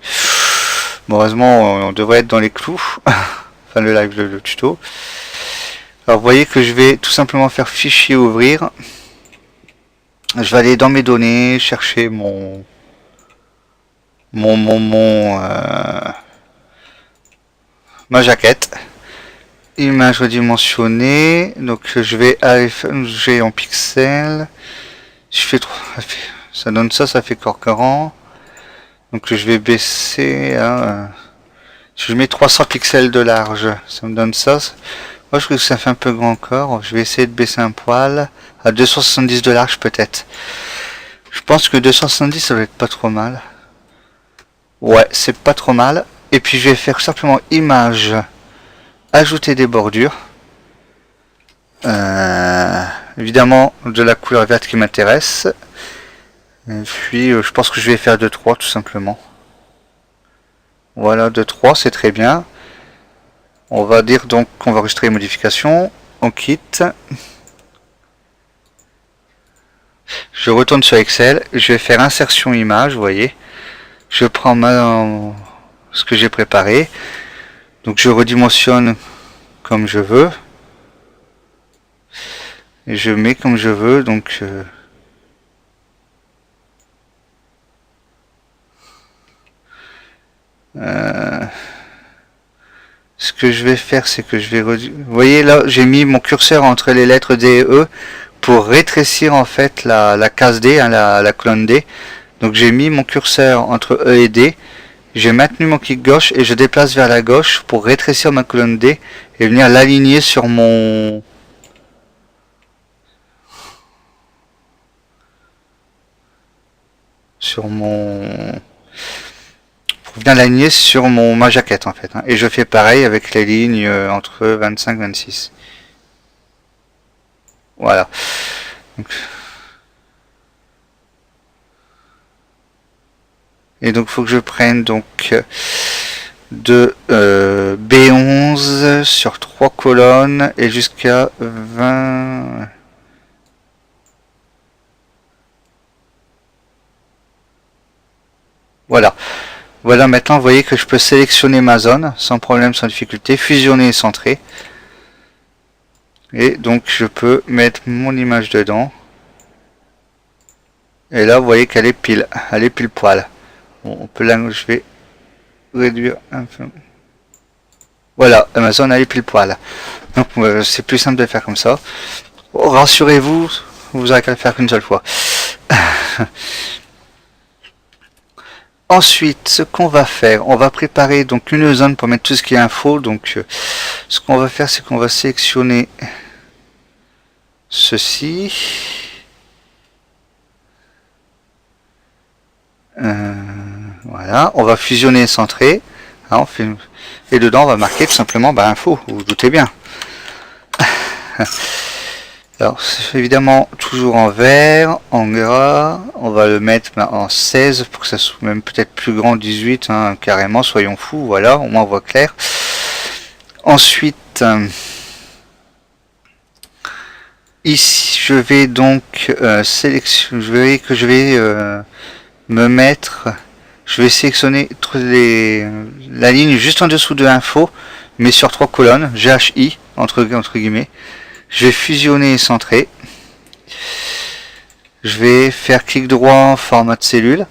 bon, heureusement on devrait être dans les clous. Enfin le live, le tuto. Alors vous voyez que je vais tout simplement faire fichier ouvrir. Je vais aller dans mes données, chercher mon ma jaquette. Image redimensionnée. Donc je vais aller en pixels. Je fais 3. Ça donne ça, ça fait corps 40. Donc je vais baisser à... je mets 300 pixels de large. Ça me donne ça. Moi je trouve que ça fait un peu grand encore. Je vais essayer de baisser un poil. À 270 de large peut-être. Je pense que 270 ça va être pas trop mal. Ouais, c'est pas trop mal. Et puis je vais faire simplement image. Ajouter des bordures. Évidemment de la couleur verte qui m'intéresse. Et puis je pense que je vais faire 2-3 tout simplement. Voilà, 2-3 c'est très bien. On va dire donc qu'on va enregistrer les modifications. On quitte. Je retourne sur Excel. Je vais faire insertion image, vous voyez. Je prends ce que j'ai préparé. Donc je redimensionne comme je veux. Et je mets comme je veux. Donc ce que je vais faire, c'est que je vais... Vous voyez là, j'ai mis mon curseur entre les lettres D et E pour rétrécir en fait la case D, hein, la colonne D. Donc j'ai mis mon curseur entre E et D. J'ai maintenu mon clic gauche et je déplace vers la gauche pour rétrécir ma colonne D et venir l'aligner sur mon... pour bien l'aligner sur ma jaquette en fait. Hein. Et je fais pareil avec les lignes entre 25 et 26. Voilà. Et donc il faut que je prenne donc de B11 sur 3 colonnes et jusqu'à 20... Voilà. Voilà, maintenant vous voyez que je peux sélectionner ma zone sans problème, sans difficulté, fusionner et centrer. Et donc je peux mettre mon image dedans. Et là vous voyez qu'elle est pile poil. Bon, on peut je vais réduire un peu. Voilà, ma zone elle est pile poil. Donc c'est plus simple de faire comme ça. Oh, rassurez-vous, vous n'aurez qu'à le faire qu'une seule fois. Ensuite, ce qu'on va faire, on va préparer donc une zone pour mettre tout ce qui est info. Donc, ce qu'on va faire, c'est qu'on va sélectionner ceci. Voilà, on va fusionner et centrer. Hein, et dedans, on va marquer tout simplement info. Vous vous doutez bien. Alors, c'est évidemment toujours en vert, en gras. On va le mettre en 16 pour que ça soit même peut-être plus grand, 18, hein, carrément, soyons fous. Voilà, au moins on voit clair. Ensuite, ici, je vais donc sélectionner, je vais me mettre, je vais sélectionner la ligne juste en dessous de info, mais sur 3 colonnes, GHI, entre guillemets. Je vais fusionner et centrer. Je vais faire clic droit, format de cellule.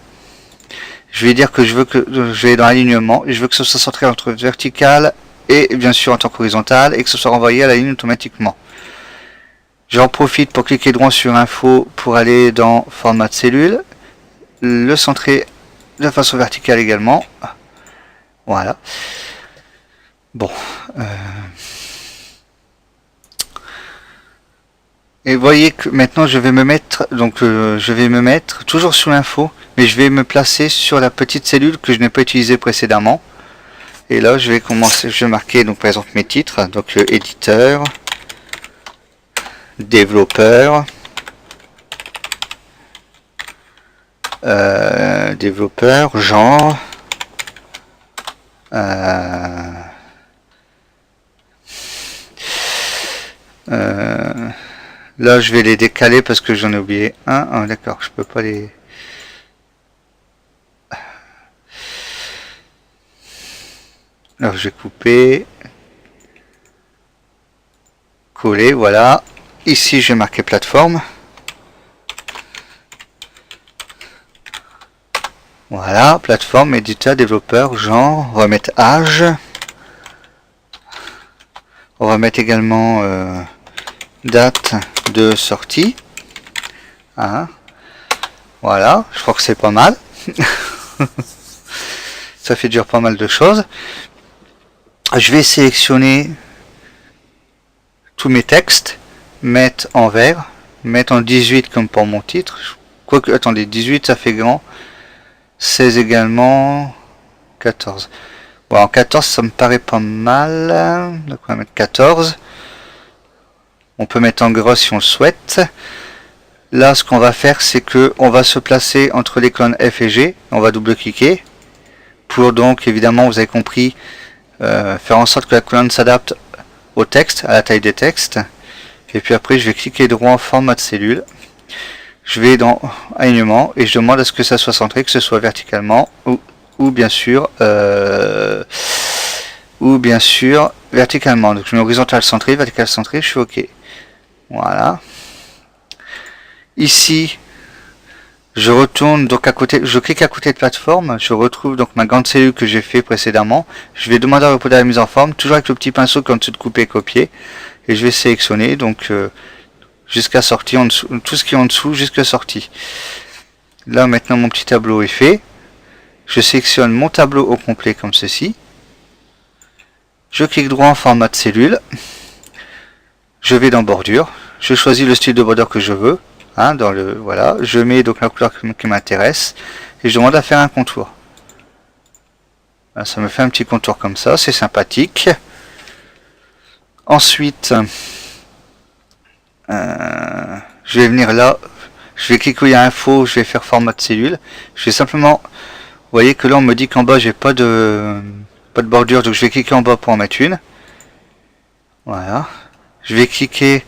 Je vais dire que je vais dans l'alignement et je veux que ce soit centré entre vertical et bien sûr en tant qu'horizontal et que ce soit renvoyé à la ligne automatiquement. J'en profite pour cliquer droit sur info pour aller dans format de cellule, le centrer de façon verticale également. Voilà. Bon. Et vous voyez que maintenant je vais me mettre, toujours sur l'info, mais je vais me placer sur la petite cellule que je n'ai pas utilisée précédemment. Et là je vais commencer, je vais marquer donc par exemple mes titres, donc éditeur, développeur, genre, là je vais les décaler parce que j'en ai oublié un. Ah, d'accord, je peux pas les... Alors je vais couper, coller, voilà. Ici je vais marquer plateforme. Voilà, plateforme, éditeur, développeur, genre, on va mettre âge. On va mettre également date de sortie. Hein. Voilà, je crois que c'est pas mal. Ça fait dire pas mal de choses. Je vais sélectionner tous mes textes, mettre en vert, mettre en 18 comme pour mon titre. Quoique, attendez, 18 ça fait grand. 16 également. 14. Bon, en 14 ça me paraît pas mal. Donc on va mettre 14. On peut mettre en gros si on le souhaite. Là, ce qu'on va faire, c'est que on va se placer entre les colonnes F et G. On va double-cliquer pour donc, évidemment, vous avez compris, faire en sorte que la colonne s'adapte au texte, à la taille des textes. Et puis après, je vais cliquer droit en format de cellule. Je vais dans alignement et je demande à ce que ça soit centré, que ce soit verticalement ou bien sûr verticalement. Donc je mets horizontal centré, vertical centré, je suis OK. Voilà. Ici, je retourne donc à côté, je clique à côté de plateforme, je retrouve donc ma grande cellule que j'ai fait précédemment. Je vais demander à recoder la mise en forme, toujours avec le petit pinceau qui est en dessous de couper et copier. Et je vais sélectionner donc jusqu'à sortie en dessous, tout ce qui est en dessous jusqu'à sortie. Là maintenant mon petit tableau est fait. Je sélectionne mon tableau au complet comme ceci. Je clique droit en format de cellule. Je vais dans bordure. Je choisis le style de bordure que je veux. Hein, dans le, voilà. Je mets donc la couleur qui m'intéresse. Et je demande à faire un contour. Là, ça me fait un petit contour comme ça. C'est sympathique. Ensuite, je vais venir là. Je vais cliquer où il y a info. Je vais faire format de cellule. Je vais simplement... Vous voyez que là on me dit qu'en bas j'ai pas de bordure, donc je vais cliquer en bas pour en mettre une. Voilà. Je vais cliquer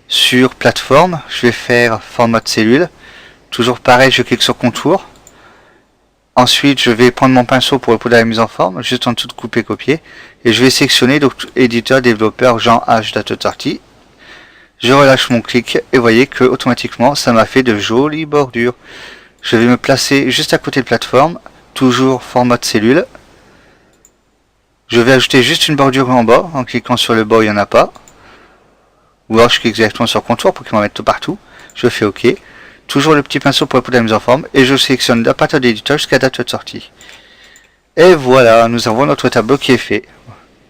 sur plateforme, je vais faire format de cellule. Toujours pareil, je clique sur contour. Ensuite je vais prendre mon pinceau pour le poudre à la mise en forme, juste en dessous de couper copier. Et je vais sélectionner donc éditeur, développeur, genre âge, date de sortie. Je relâche mon clic et vous voyez que automatiquement ça m'a fait de jolies bordures. Je vais me placer juste à côté de plateforme, toujours format de cellule. Je vais ajouter juste une bordure en bas, en cliquant sur le bas où il n'y en a pas. Ou alors je clique directement sur contour pour qu'il m'en mette tout partout. Je fais OK. Toujours le petit pinceau pour la poudre à la mise en forme. Et je sélectionne la partir de l'éditeur jusqu'à date de sortie. Et voilà, nous avons notre tableau qui est fait.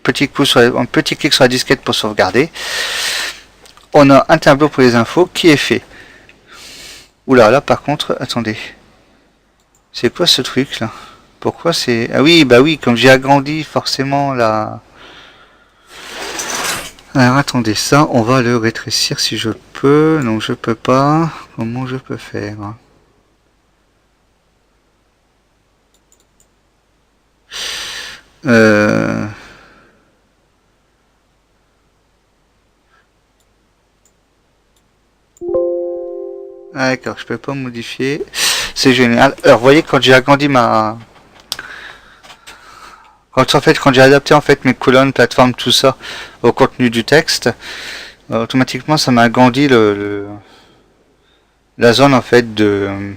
Un petit clic sur la disquette pour sauvegarder. On a un tableau pour les infos qui est fait. Oula, là par contre, attendez. C'est quoi ce truc là? Pourquoi c'est... Ah oui, bah oui, comme j'ai agrandi forcément là. Alors attendez, ça, on va le rétrécir si je peux. Non, je peux pas. Comment je peux faire? Ah, d'accord, je peux pas modifier. C'est génial. Alors, vous voyez, quand j'ai agrandi ma... Quand j'ai adapté en fait mes colonnes, plateformes, tout ça au contenu du texte, automatiquement ça m'a agrandi la zone en fait de...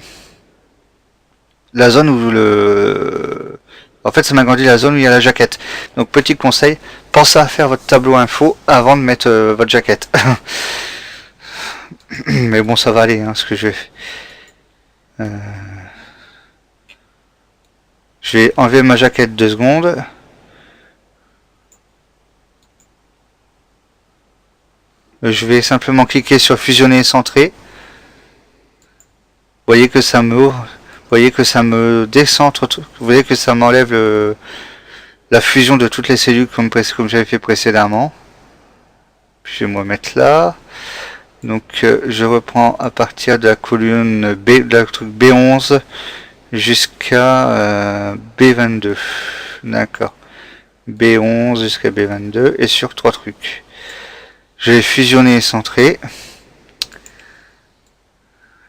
La zone où le... En fait, ça m'a agrandi la zone où il y a la jaquette. Donc, petit conseil, pensez à faire votre tableau info avant de mettre votre jaquette. Mais bon, ça va aller, hein, ce que je vais... Je vais enlever ma jaquette 2 secondes. Je vais simplement cliquer sur fusionner et centrer. Vous voyez que ça me ouvre. Vous voyez que ça me décentre. Vous voyez que ça m'enlève la fusion de toutes les cellules comme j'avais fait précédemment. Je vais me remettre là. Donc je reprends à partir de la colonne B, de la truc B11 jusqu'à B22. D'accord. B11 jusqu'à B22 et sur 3 trucs. Je vais fusionner et centrer.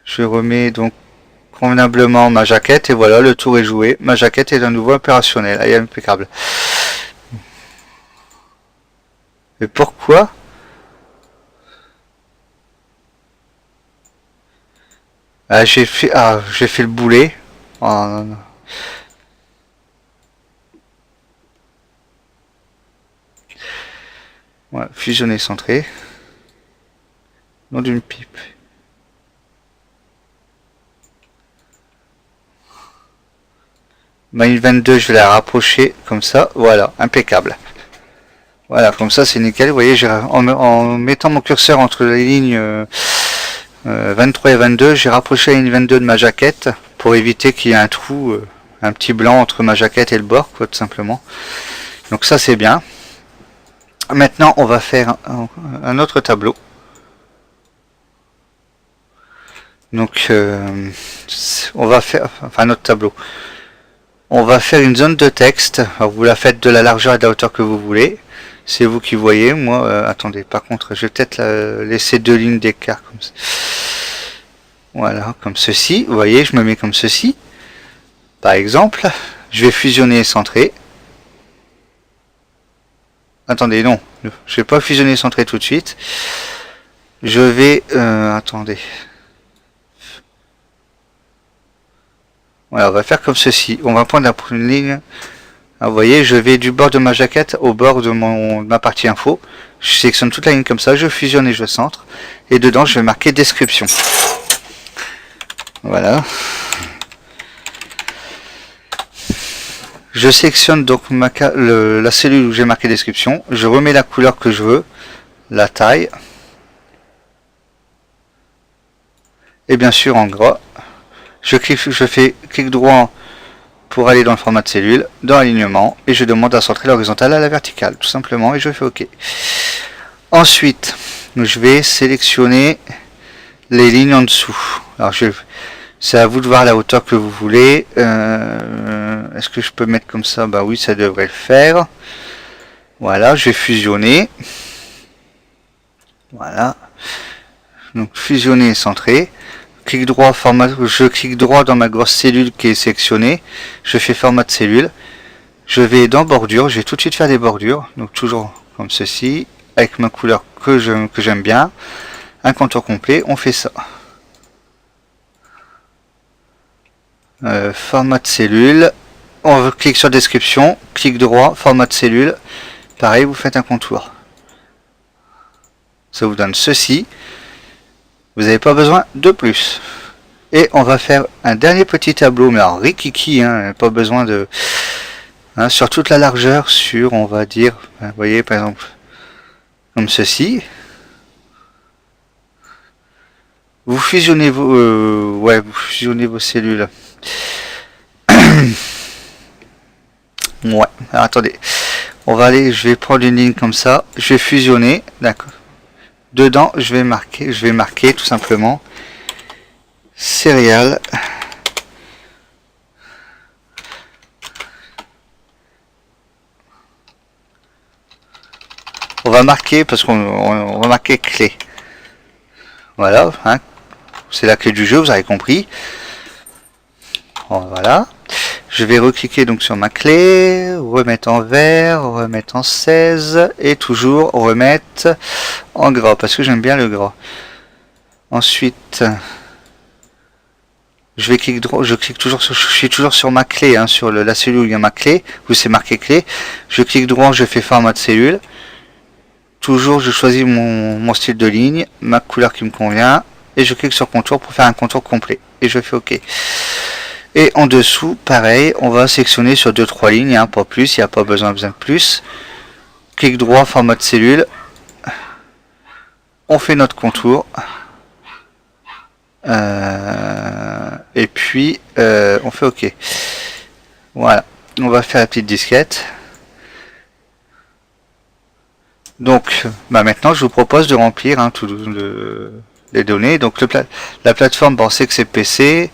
Je remets donc convenablement ma jaquette et voilà, le tour est joué. Ma jaquette est à nouveau opérationnelle. Elle est impeccable. Et pourquoi j'ai fait le boulet. Oh, Voilà, fusionner, centrer. Nom d'une pipe. Ma ligne 22, je vais la rapprocher comme ça. Voilà, impeccable. Voilà, comme ça c'est nickel. Vous voyez, en mettant mon curseur entre les lignes 23 et 22, j'ai rapproché la ligne 22 de ma jaquette pour éviter qu'il y ait un trou, un petit blanc entre ma jaquette et le bord, quoi, tout simplement. Donc ça c'est bien. Maintenant, on va faire un autre tableau. Donc, on va faire, enfin, un autre tableau. On va faire une zone de texte. Alors, vous la faites de la largeur et de la hauteur que vous voulez. C'est vous qui voyez. Moi, attendez, par contre, je vais peut-être laisser 2 lignes d'écart comme ça. Voilà, comme ceci. Vous voyez, je me mets comme ceci. Par exemple, je vais fusionner et centrer. Attendez, non, je vais pas fusionner et centrer tout de suite. Je vais, attendez. Voilà, on va faire comme ceci. On va prendre une ligne. Ah, vous voyez, je vais du bord de ma jaquette au bord de ma partie info. Je sélectionne toute la ligne comme ça, je fusionne et je centre. Et dedans, je vais marquer description. Voilà. Je sélectionne donc la cellule où j'ai marqué description. Je remets la couleur que je veux, la taille. Et bien sûr en gras. Je fais clic droit pour aller dans le format de cellule, dans l'alignement, et je demande à centrer l'horizontale à la verticale, tout simplement, et je fais OK. Ensuite, je vais sélectionner les lignes en dessous. Alors, c'est à vous de voir la hauteur que vous voulez. Est-ce que je peux mettre comme ça? Bah oui, ça devrait le faire. Voilà, je vais fusionner. Voilà. Donc, fusionner et centrer. Clic droit, format, je clique droit dans ma grosse cellule qui est sélectionnée. Je fais format de cellule. Je vais dans bordure. Je vais tout de suite faire des bordures. Donc toujours comme ceci. Avec ma couleur que j'aime bien. Un contour complet. On fait ça. Format de cellule. On clique sur description. Clic droit, format de cellule. Pareil, vous faites un contour. Ça vous donne ceci. Vous n'avez pas besoin de plus. Et on va faire un dernier petit tableau, mais alors rikiki, hein, pas besoin de... Hein, sur toute la largeur, sur, on va dire, vous voyez, par exemple, comme ceci. Vous fusionnez vous fusionnez vos cellules. Ouais, alors attendez. On va aller, je vais prendre une ligne comme ça, je vais fusionner, d'accord. Dedans, je vais marquer tout simplement céréales. On va marquer parce qu'on va marquer clé. Voilà, hein, c'est la clé du jeu, vous avez compris. Voilà. Je vais recliquer donc sur ma clé, remettre en vert, remettre en 16 et toujours remettre en gras parce que j'aime bien le gras. Ensuite, je clique toujours sur, je suis toujours sur ma clé, hein, sur la cellule où il y a ma clé, où c'est marqué clé. Je clique droit, je fais format de cellule. Toujours, je choisis mon style de ligne, ma couleur qui me convient, et je clique sur contour pour faire un contour complet. Et je fais OK. Et en dessous, pareil, on va sélectionner sur 2-3 lignes, hein, pas plus, il n'y a pas besoin de plus. Clic droit, format de cellule. On fait notre contour. Et puis, on fait OK. Voilà, on va faire la petite disquette. Donc, bah maintenant, je vous propose de remplir, hein, les données. Donc, la plateforme, bon, on sait que c'est PC.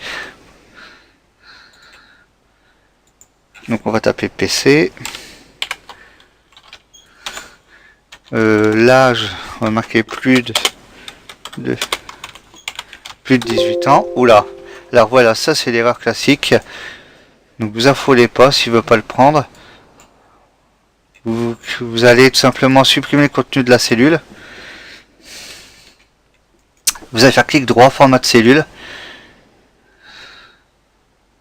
Donc, on va taper PC. L'âge, on va marquer plus de 18 ans. Oula. Alors voilà, ça c'est l'erreur classique. Donc vous affolez pas s'il veut pas le prendre. Vous allez tout simplement supprimer le contenu de la cellule. Vous allez faire clic droit, format de cellule.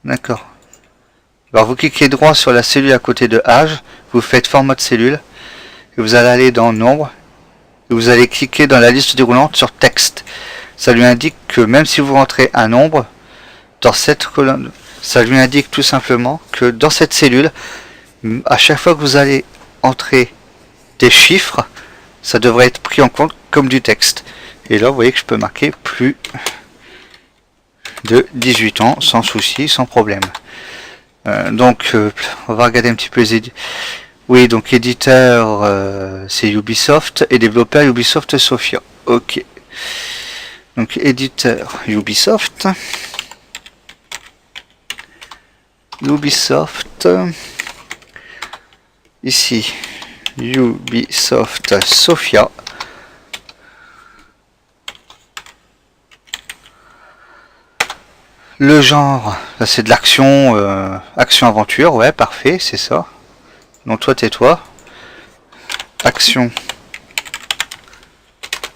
D'accord. Alors vous cliquez droit sur la cellule à côté de âge, vous faites format de cellule, et vous allez aller dans nombre, et vous allez cliquer dans la liste déroulante sur texte. Ça lui indique que même si vous rentrez un nombre, dans cette colonne, ça lui indique tout simplement que dans cette cellule, à chaque fois que vous allez entrer des chiffres, ça devrait être pris en compte comme du texte. Et là vous voyez que je peux marquer plus de 18 ans sans souci, sans problème. Donc on va regarder un petit peu les oui, donc éditeur c'est Ubisoft et développeur Ubisoft Sophia. Ok. Donc éditeur Ubisoft. Ici Ubisoft Sophia. Le genre, là c'est de l'action, action-aventure, ouais, parfait, c'est ça. Donc toi, tais-toi. Action,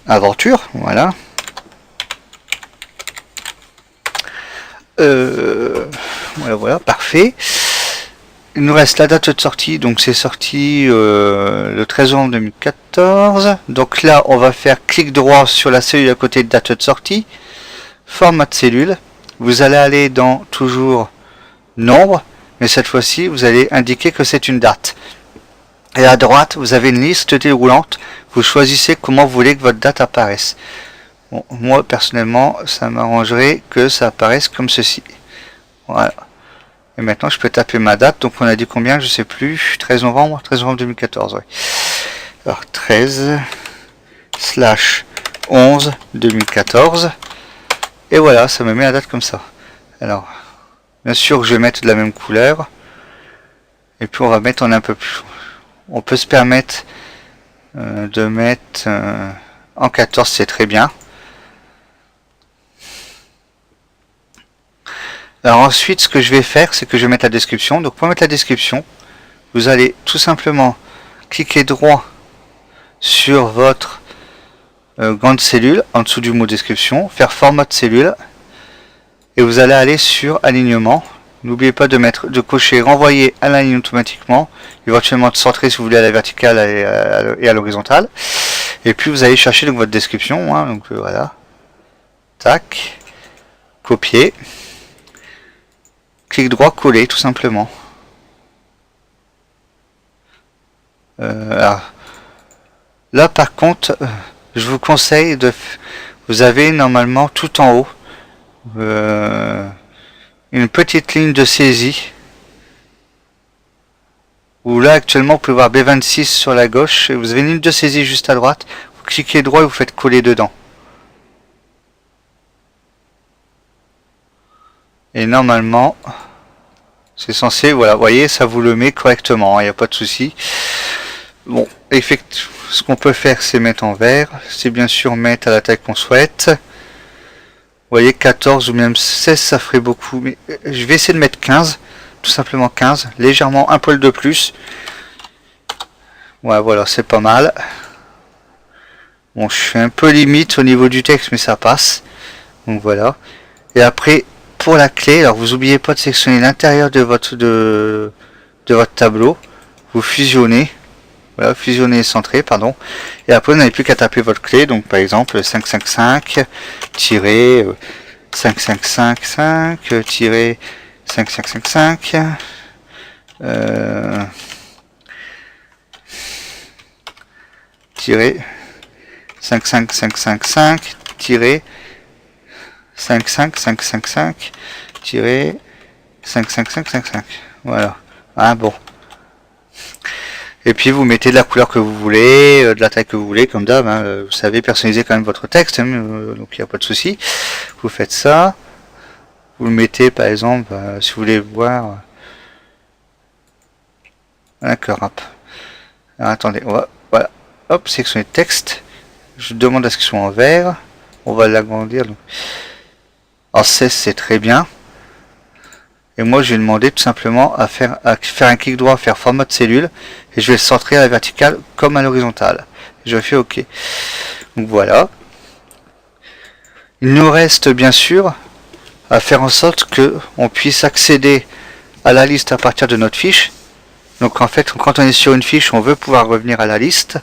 aventure, voilà. Voilà, parfait. Il nous reste la date de sortie, donc c'est sorti le 13 novembre 2014. Donc là, on va faire clic droit sur la cellule à côté de date de sortie. Format de cellule. Vous allez aller dans toujours nombre, mais cette fois-ci, vous allez indiquer que c'est une date. Et à droite, vous avez une liste déroulante. Vous choisissez comment vous voulez que votre date apparaisse. Bon, moi, personnellement, ça m'arrangerait que ça apparaisse comme ceci. Voilà. Et maintenant, je peux taper ma date. Donc, on a dit combien? Je sais plus. 13 novembre 2014, ouais. Alors, 13/11/2014. Et voilà, ça me met la date comme ça. Alors, bien sûr que je vais mettre de la même couleur. Et puis, on va mettre en un peu plus. On peut se permettre de mettre en 14, c'est très bien. Alors ensuite, ce que je vais faire, c'est que je vais mettre la description. Donc pour mettre la description, vous allez tout simplement cliquer droit sur votre grande cellule, en dessous du mot description, faire format de cellule, et vous allez aller sur alignement. N'oubliez pas de cocher renvoyer à la ligne automatiquement, éventuellement de centrer si vous voulez à la verticale et à l'horizontale. Et puis vous allez chercher donc votre description, hein, donc voilà, tac, copier, clic droit, coller tout simplement. Alors, là par contre, je vous conseille vous avez normalement tout en haut une petite ligne de saisie où là actuellement vous pouvez voir B26 sur la gauche et vous avez une ligne de saisie juste à droite. Vous cliquez droit et vous faites coller dedans. Et normalement c'est censé, voilà, vous voyez, ça vous le met correctement, il n'y a pas de souci. Bon, effectivement, ce qu'on peut faire c'est mettre en vert, c'est bien sûr mettre à la taille qu'on souhaite. Vous voyez, 14 ou même 16 ça ferait beaucoup, mais je vais essayer de mettre 15, tout simplement 15, légèrement un poil de plus. Ouais, voilà, c'est pas mal. Bon, je suis un peu limite au niveau du texte, mais ça passe. Donc voilà. Et après, pour la clé, alors vous n'oubliez pas de sélectionner l'intérieur de votre tableau. Vous fusionnez. Voilà, fusionner et centrer, pardon. Et après, vous n'avez plus qu'à taper votre clé. Donc, par exemple, 555-5555-5555 55555 voilà. Ah bon. Et puis vous mettez de la couleur que vous voulez, de la taille que vous voulez, comme d'hab, hein, vous savez personnaliser quand même votre texte, hein, donc il n'y a pas de souci. Vous faites ça, vous le mettez par exemple, si vous voulez voir. D'accord, hop. Alors, attendez, on va, voilà, hop, sélectionner texte. Je demande à ce qu'il soit en vert. On va l'agrandir. En 16, c'est très bien. Et moi, je vais demander tout simplement à faire un clic droit, faire format de cellule, et je vais le centrer à la verticale comme à l'horizontale. Je fais OK. Donc voilà. Il nous reste bien sûr à faire en sorte que on puisse accéder à la liste à partir de notre fiche. Donc en fait, quand on est sur une fiche, on veut pouvoir revenir à la liste.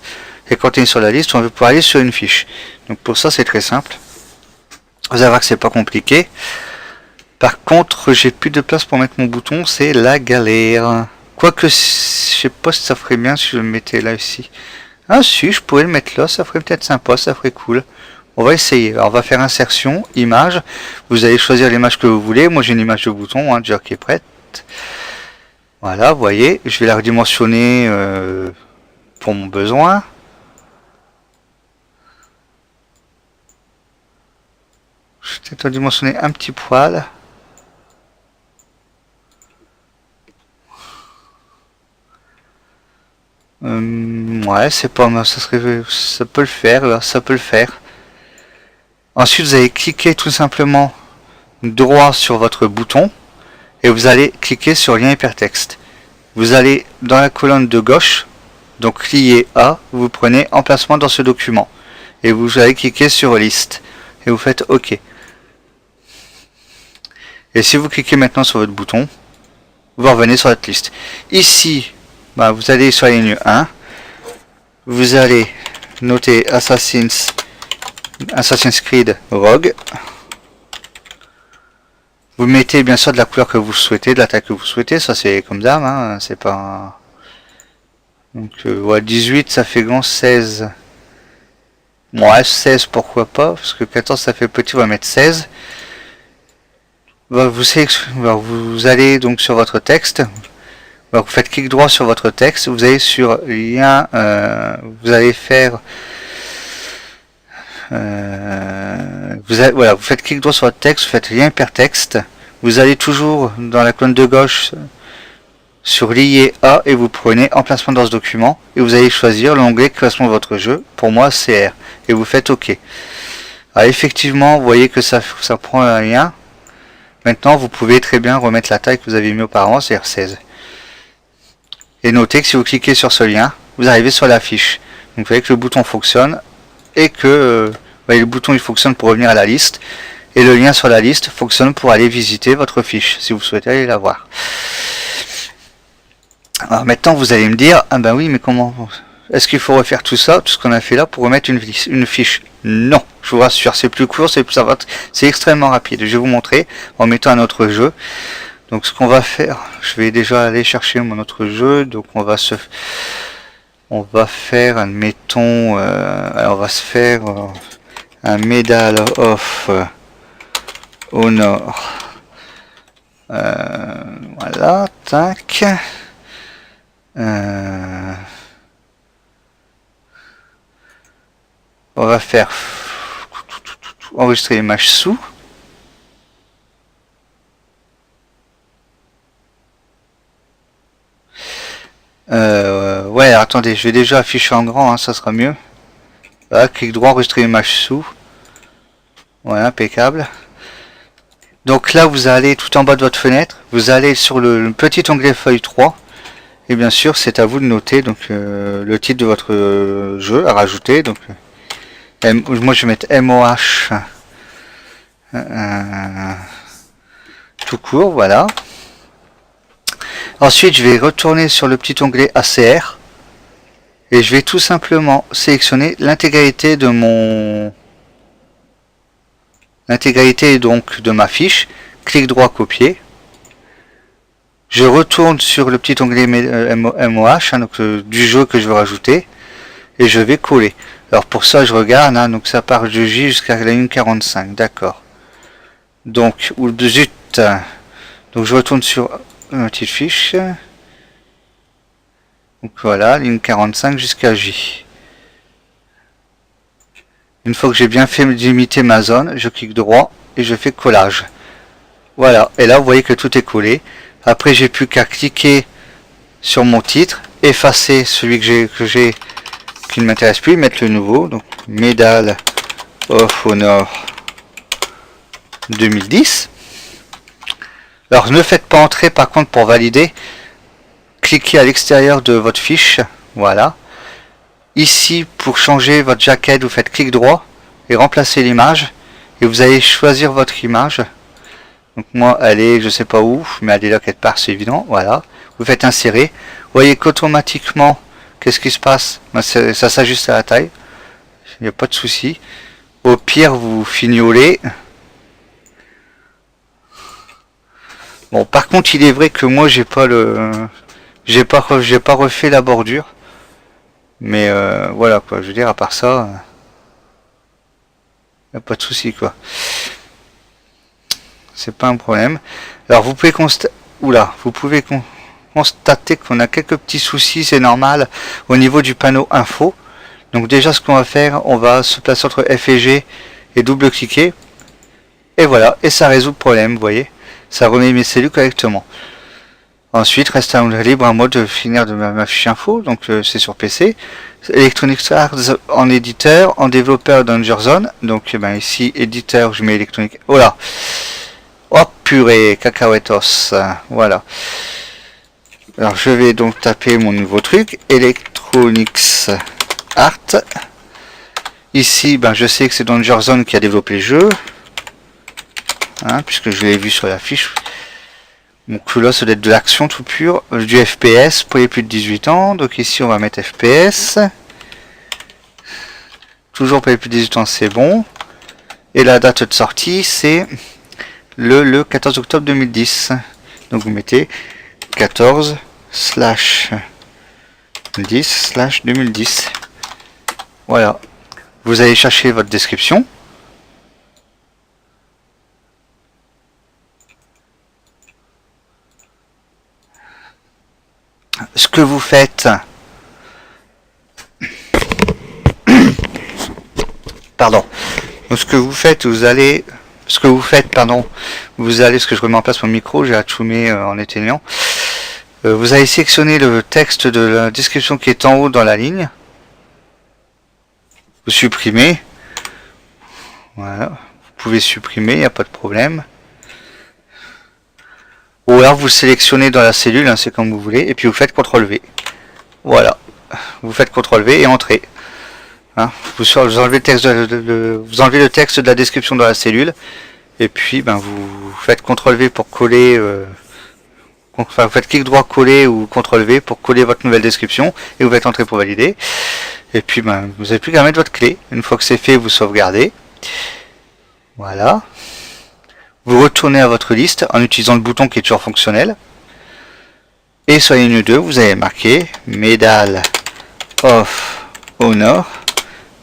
Et quand on est sur la liste, on veut pouvoir aller sur une fiche. Donc pour ça, c'est très simple. Vous allez voir que c'est pas compliqué. Par contre, j'ai plus de place pour mettre mon bouton, c'est la galère. Quoique, je sais pas si ça ferait bien si je le mettais là ici. Ah si, je pourrais le mettre là, ça ferait peut-être sympa, ça ferait cool. On va essayer. Alors on va faire insertion, image. Vous allez choisir l'image que vous voulez. Moi j'ai une image de bouton déjà qui est prête. Voilà, vous voyez, je vais la redimensionner pour mon besoin. Je vais peut-être redimensionner un petit poil. Ouais, c'est pas mal, ça peut le faire, là, ça peut le faire. Ensuite, vous allez cliquer tout simplement droit sur votre bouton et vous allez cliquer sur lien hypertexte. Vous allez dans la colonne de gauche, donc lié à, vous prenez emplacement dans ce document et vous allez cliquer sur liste et vous faites OK. Et si vous cliquez maintenant sur votre bouton, vous revenez sur votre liste. Ici, vous allez sur la ligne 1, vous allez noter Assassin's Creed Rogue. Vous mettez bien sûr de la couleur que vous souhaitez, de la taille que vous souhaitez, ça c'est comme d'hab, hein, c'est pas... Donc ouais, 18 ça fait grand, 16... Ouais, 16 pourquoi pas, parce que 14 ça fait petit, on va mettre 16. Vous allez donc sur votre texte, vous faites clic droit sur votre texte, vous allez sur lien, vous allez faire... vous faites clic droit sur votre texte, vous faites lien hypertexte, vous allez toujours dans la colonne de gauche sur lié à et vous prenez emplacement dans ce document et vous allez choisir l'onglet qui correspond à votre jeu, pour moi CR, et vous faites OK. Alors effectivement, vous voyez que ça prend un lien. Maintenant, vous pouvez très bien remettre la taille que vous avez mis auparavant, c'est-à-dire 16. Et notez que si vous cliquez sur ce lien, vous arrivez sur la fiche. Donc vous voyez que le bouton fonctionne et que le bouton il fonctionne pour revenir à la liste et le lien sur la liste fonctionne pour aller visiter votre fiche si vous souhaitez aller la voir. Alors maintenant vous allez me dire, ah ben oui mais comment est-ce qu'il faut refaire tout ça, tout ce qu'on a fait là pour remettre une fiche? Non, je vous rassure, c'est plus court, c'est extrêmement rapide. Je vais vous montrer en mettant un autre jeu. Donc ce qu'on va faire, je vais déjà aller chercher mon autre jeu. Donc on va faire, admettons, on va se faire un Medal of Honor. Voilà, tac. On va faire enregistrer l'image sous. Ouais, attendez, je vais déjà afficher en grand, hein, ça sera mieux. Voilà, clic droit, enregistrer l'image sous. Ouais, impeccable. Donc là, vous allez tout en bas de votre fenêtre, vous allez sur le petit onglet feuille 3. Et bien sûr, c'est à vous de noter donc le titre de votre jeu à rajouter. Donc moi je vais mettre MOH tout court, voilà. Ensuite, je vais retourner sur le petit onglet ACR et je vais tout simplement sélectionner l'intégralité de donc de ma fiche. Clic droit, copier. Je retourne sur le petit onglet MOH, donc du jeu que je veux rajouter, et je vais coller. Alors pour ça, je regarde, hein, donc ça part de J jusqu'à la ligne 45, d'accord. Donc, ou de zut. Donc je retourne sur ma petite fiche. Donc voilà, ligne 45 jusqu'à J. Une fois que j'ai bien fait limiter ma zone, je clique droit et je fais collage. Voilà, et là vous voyez que tout est collé. Après j'ai plus qu'à cliquer sur mon titre, effacer celui que j'ai qui ne m'intéresse plus, mettre le nouveau, donc Medal of Honor 2010. Alors ne faites pas entrer par contre pour valider, cliquez à l'extérieur de votre fiche, voilà. Ici pour changer votre jaquette, vous faites clic droit et remplacer l'image et vous allez choisir votre image. Donc moi, elle est, je sais pas où, mais elle est là quelque part, c'est évident. Voilà. Vous faites insérer. Vous voyez qu'automatiquement, qu'est-ce qui se passe? Ben, ça s'ajuste à la taille. Il n'y a pas de souci. Au pire, vous fignolez. Bon, par contre, il est vrai que moi, j'ai pas refait la bordure. Mais voilà quoi. Je veux dire, à part ça, il n'y a pas de souci quoi. C'est pas un problème. Alors vous pouvez constater qu'on a quelques petits soucis, c'est normal, au niveau du panneau info. Donc déjà ce qu'on va faire, on va se placer entre F et G et double-cliquer. Et voilà, et ça résout le problème, vous voyez. Ça remet mes cellules correctement. Ensuite, reste libre à moi de finir de ma fiche info, donc c'est sur PC. Electronic Arts en éditeur, en développeur DangerZone. Donc ici, éditeur, je mets Electronic... Oh là! Oh purée, cacahuètos, voilà. Alors je vais donc taper mon nouveau truc, Electronics Art. Ici, je sais que c'est DangerZone qui a développé le jeu, hein, puisque je l'ai vu sur la fiche. Donc là, ça doit être de l'action tout pur, du FPS pour les plus de 18 ans. Donc ici, on va mettre FPS. Toujours pour les plus de 18 ans, c'est bon. Et la date de sortie, c'est le 14 octobre 2010. Donc vous mettez 14/10/2010. Voilà. Vous allez chercher votre description. Ce que vous faites, pardon, ce que vous faites, vous allez, parce que je remets en place mon micro, j'ai atchoumé en éteignant, vous allez sélectionner le texte de la description qui est en haut dans la ligne, vous supprimez, voilà, vous pouvez supprimer, il n'y a pas de problème. Ou alors vous sélectionnez dans la cellule, hein, c'est comme vous voulez, et puis vous faites CTRL-V. Voilà. Vous faites CTRL-V et Entrée. Hein, vous enlevez le texte de la description dans la cellule, et puis vous faites CTRL-V pour coller, vous faites clic droit coller ou CTRL-V pour coller votre nouvelle description, et vous faites Entrée pour valider. Et puis vous n'avez plus qu'à mettre votre clé. Une fois que c'est fait, vous sauvegardez. Voilà. Vous retournez à votre liste en utilisant le bouton qui est toujours fonctionnel. Et sur la ligne 2, vous avez marqué Medal of Honor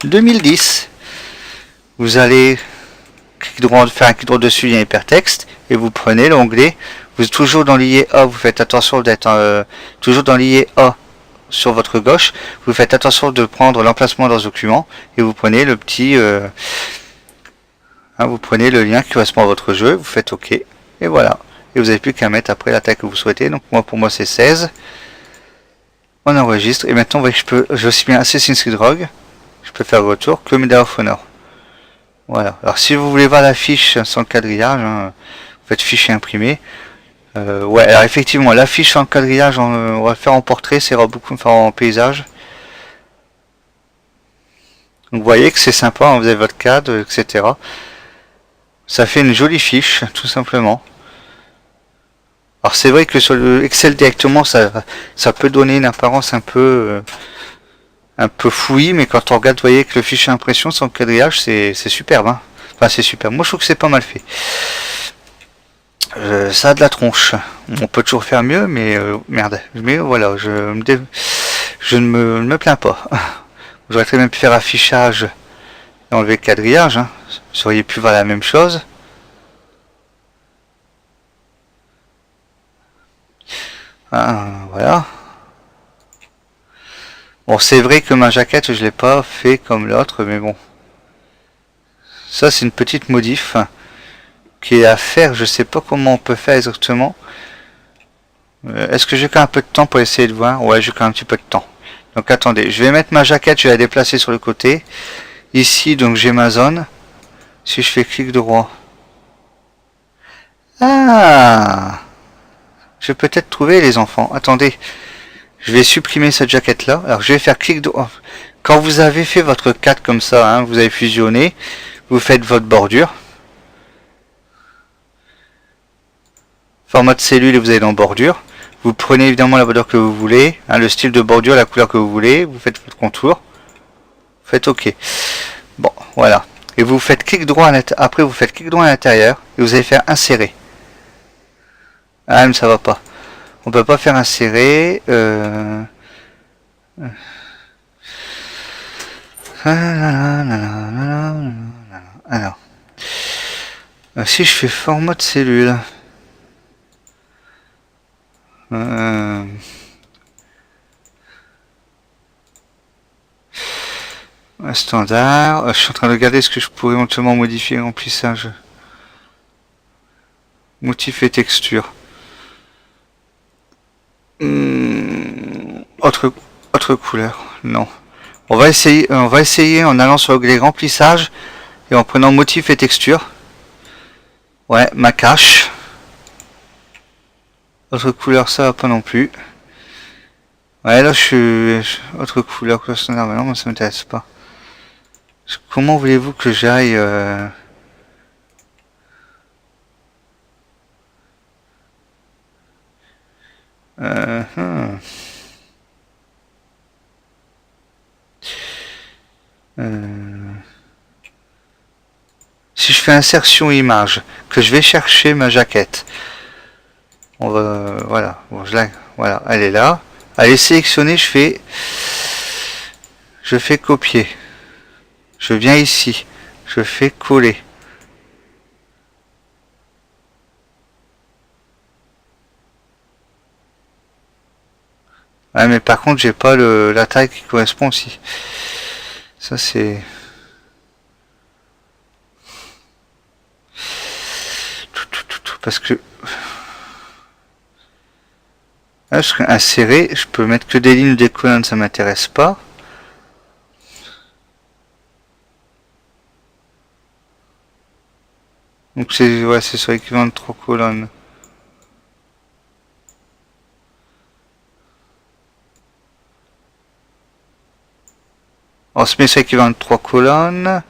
2010. Vous allez faire un clic droit dessus, il y a hypertexte, et vous prenez l'onglet. Vous êtes toujours dans l'IE A, vous faites attention d'être toujours dans l'IE A sur votre gauche. Vous faites attention de prendre l'emplacement dans ce document, et vous prenez le petit... vous prenez le lien qui correspond à votre jeu, vous faites OK, et voilà. Et vous n'avez plus qu'à mettre après la taille que vous souhaitez. Donc pour moi c'est 16. On enregistre, et maintenant je suis bien Assassin's Creed Rogue. Je peux faire retour que Medal of Honor. Voilà. Alors si vous voulez voir la fiche sans le quadrillage, vous faites fichier imprimé. Ouais, alors effectivement, la fiche sans le quadrillage, on va le faire en portrait, ça ira beaucoup me faire en paysage. Donc vous voyez que c'est sympa, hein, vous avez votre cadre, etc. Ça fait une jolie fiche, tout simplement. Alors c'est vrai que sur le Excel directement, ça peut donner une apparence un peu fouillis, mais quand on regarde, vous voyez que le fichier impression sans quadrillage, c'est superbe. Hein. Enfin, c'est superbe. Moi, je trouve que c'est pas mal fait. Ça a de la tronche. On peut toujours faire mieux, mais merde. Mais voilà, je ne me plains pas. J'aurais très bien pu faire affichage et enlever le quadrillage. Hein. Vous auriez pu voir la même chose. Ah, voilà. Bon, c'est vrai que ma jaquette, je l'ai pas fait comme l'autre, mais bon. Ça, c'est une petite modif qui est à faire. Je sais pas comment on peut faire exactement. Est-ce que j'ai quand même un peu de temps pour essayer de voir? Ouais, j'ai quand même un petit peu de temps. Donc attendez, je vais mettre ma jaquette, je vais la déplacer sur le côté. Ici, donc j'ai ma zone. Si je fais clic droit. Ah! Je vais peut-être trouver les enfants. Attendez. Je vais supprimer cette jaquette là. Alors je vais faire clic droit. Quand vous avez fait votre 4 comme ça, hein, vous avez fusionné, vous faites votre bordure. format de cellule et vous allez dans bordure. Vous prenez évidemment la bordure que vous voulez, hein, le style de bordure, la couleur que vous voulez, vous faites votre contour, vous faites OK. Bon, voilà. Et vous faites clic droit après vous faites clic droit à l'intérieur et vous allez faire insérer. Ah mais ça va pas. On peut pas faire insérer. Alors, si je fais format de cellule. Standard. Je suis en train de regarder ce que je pourrais éventuellement modifier remplissage. Motif et texture. Autre couleur. Non. On va essayer en allant sur les remplissages et en prenant motif et texture. Ouais, ma cache. Autre couleur, ça va pas non plus. Ouais, là autre couleur que standard, mais non, moi ça m'intéresse pas. Comment voulez-vous que j'aille Si je fais insertion image, que je vais chercher ma jaquette, on va, voilà, bon, voilà, elle est là. Elle est sélectionnée, je fais copier. Je viens ici, je fais coller. Ouais, mais par contre, j'ai pas la taille qui correspond aussi. Ça, c'est... Parce que... Là, je serais inséré, je peux mettre que des lignes ou des colonnes, ça m'intéresse pas. Donc c'est sur l'équivalent de 3 colonnes. On se met sur l'équivalent de 3 colonnes.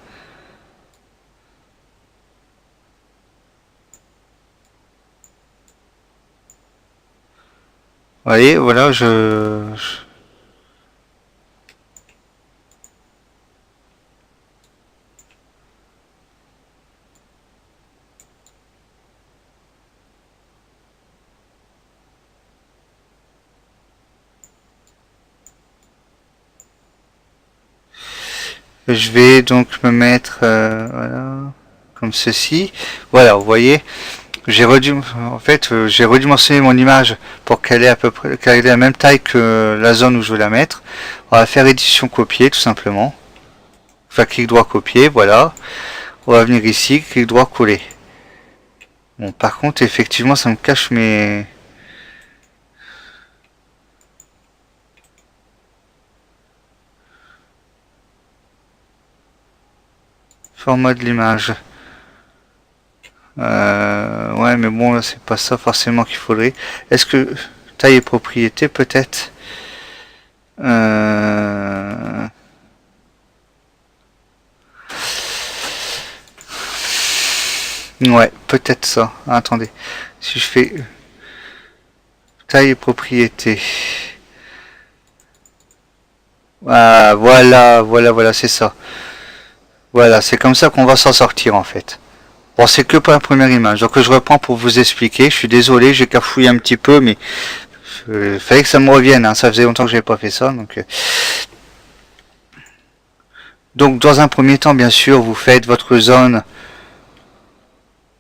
Vous voyez, voilà, je vais donc me mettre voilà, comme ceci. Voilà, vous voyez, j'ai redimensionné mon image pour qu'elle ait à peu près qu'elle ait la même taille que la zone où je veux la mettre. On va faire édition copier tout simplement. Enfin, clic droit copier, voilà. On va venir ici, clic droit coller. Bon, par contre, effectivement, ça me cache mes... Format de l'image. Ouais, mais bon, là, c'est pas ça forcément qu'il faudrait. Est-ce que taille et propriété, peut-être Ouais, peut-être ça. Attendez. Si je fais taille et propriété. Ah, voilà, c'est ça. Voilà, c'est comme ça qu'on va s'en sortir en fait. Bon, c'est que pour la première image. Donc je reprends pour vous expliquer. Je suis désolé, j'ai cafouillé un petit peu, mais fallait que ça me revienne. Hein. Ça faisait longtemps que j'avais pas fait ça. Donc dans un premier temps, bien sûr, vous faites votre zone.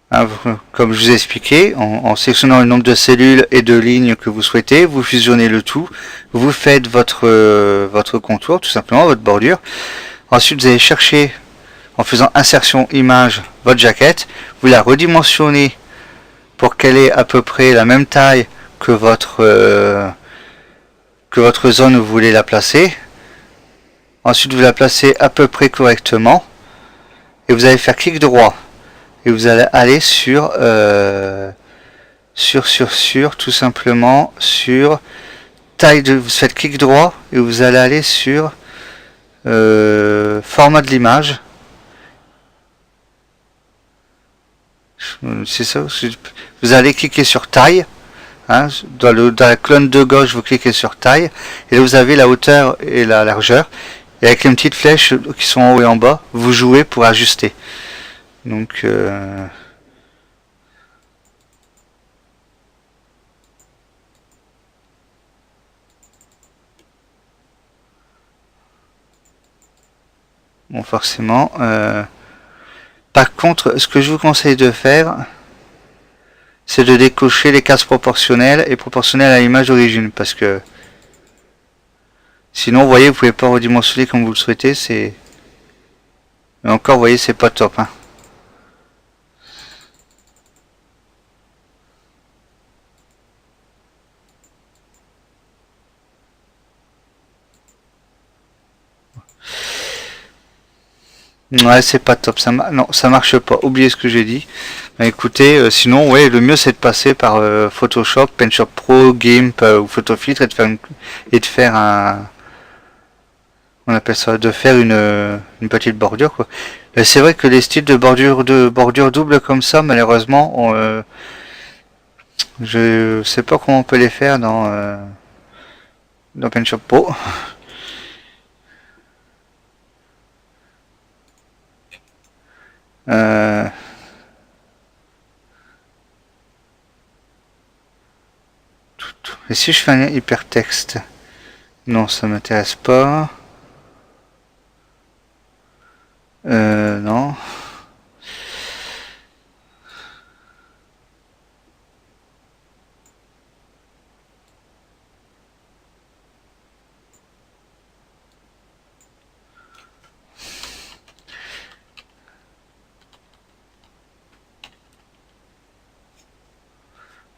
Hein, comme je vous ai expliqué, en sélectionnant le nombre de cellules et de lignes que vous souhaitez, vous fusionnez le tout, vous faites votre contour, tout simplement, votre bordure. Ensuite, vous allez chercher, en faisant insertion image, votre jaquette, vous la redimensionnez pour qu'elle ait à peu près la même taille que votre zone où vous voulez la placer. Ensuite, vous la placez à peu près correctement et vous allez faire clic droit. Et vous allez aller sur tout simplement sur taille de, vous faites clic droit et vous allez aller sur format de l'image C'est ça. Vous allez cliquer sur taille. Hein, dans la colonne de gauche, vous cliquez sur taille. Et là, vous avez la hauteur et la largeur. Et avec les petites flèches qui sont en haut et en bas, vous jouez pour ajuster. Donc... bon, forcément. Par contre, ce que je vous conseille de faire, c'est de décocher les cases proportionnelles et proportionnelles à l'image d'origine, parce que sinon, vous voyez, vous pouvez pas redimensionner comme vous le souhaitez. C'est et encore, vous voyez, c'est pas top. Hein. Ouais, c'est pas top. Non, ça marche pas. Oubliez ce que j'ai dit. Bah, écoutez, sinon, ouais, le mieux c'est de passer par Photoshop, PaintShop Pro, GIMP ou PhotoFiltre et de faire un, on appelle ça, de faire une petite bordure quoi. C'est vrai que les styles de bordure double comme ça, malheureusement, je sais pas comment on peut les faire dans PaintShop Pro. Euh, et si je fais un hypertexte, non, ça m'intéresse pas. Non.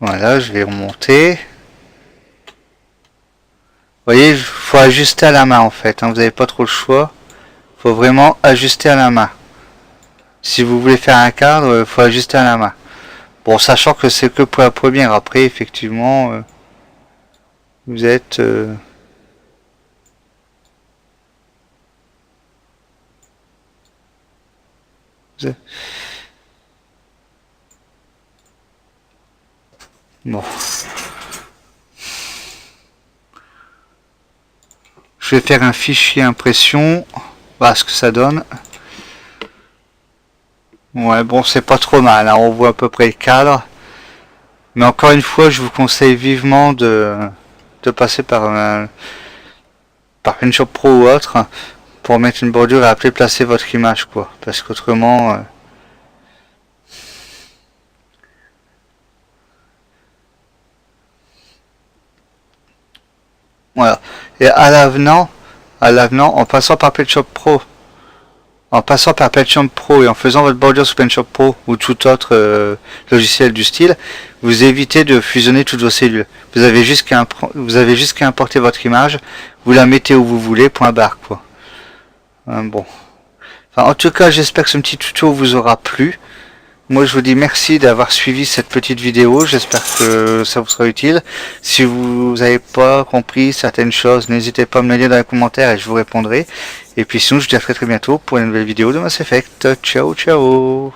Voilà, je vais remonter. Vous voyez, il faut ajuster à la main en fait. Hein, vous n'avez pas trop le choix. Il faut vraiment ajuster à la main. Si vous voulez faire un cadre, il faut ajuster à la main. Bon, sachant que c'est que pour la première. Après, effectivement, vous êtes... Bon. Je vais faire un fichier impression. Voilà ce que ça donne. Ouais, bon, c'est pas trop mal. Hein, on voit à peu près le cadre. Mais encore une fois, je vous conseille vivement de passer par PaintShop Pro ou autre pour mettre une bordure et après placer votre image, quoi. Parce qu'autrement... voilà. Et à l'avenant, en passant par PaintShop Pro et en faisant votre bordure sous PaintShop Pro ou tout autre logiciel du style, vous évitez de fusionner toutes vos cellules. Vous avez juste qu'à importer votre image, vous la mettez où vous voulez, point barre quoi. Bon. Enfin, en tout cas, j'espère que ce petit tuto vous aura plu. Moi, je vous dis merci d'avoir suivi cette petite vidéo. J'espère que ça vous sera utile. Si vous n'avez pas compris certaines choses, n'hésitez pas à me le dire dans les commentaires et je vous répondrai. Et puis sinon, je vous dis à très très bientôt pour une nouvelle vidéo de Mass Effect. Ciao, ciao!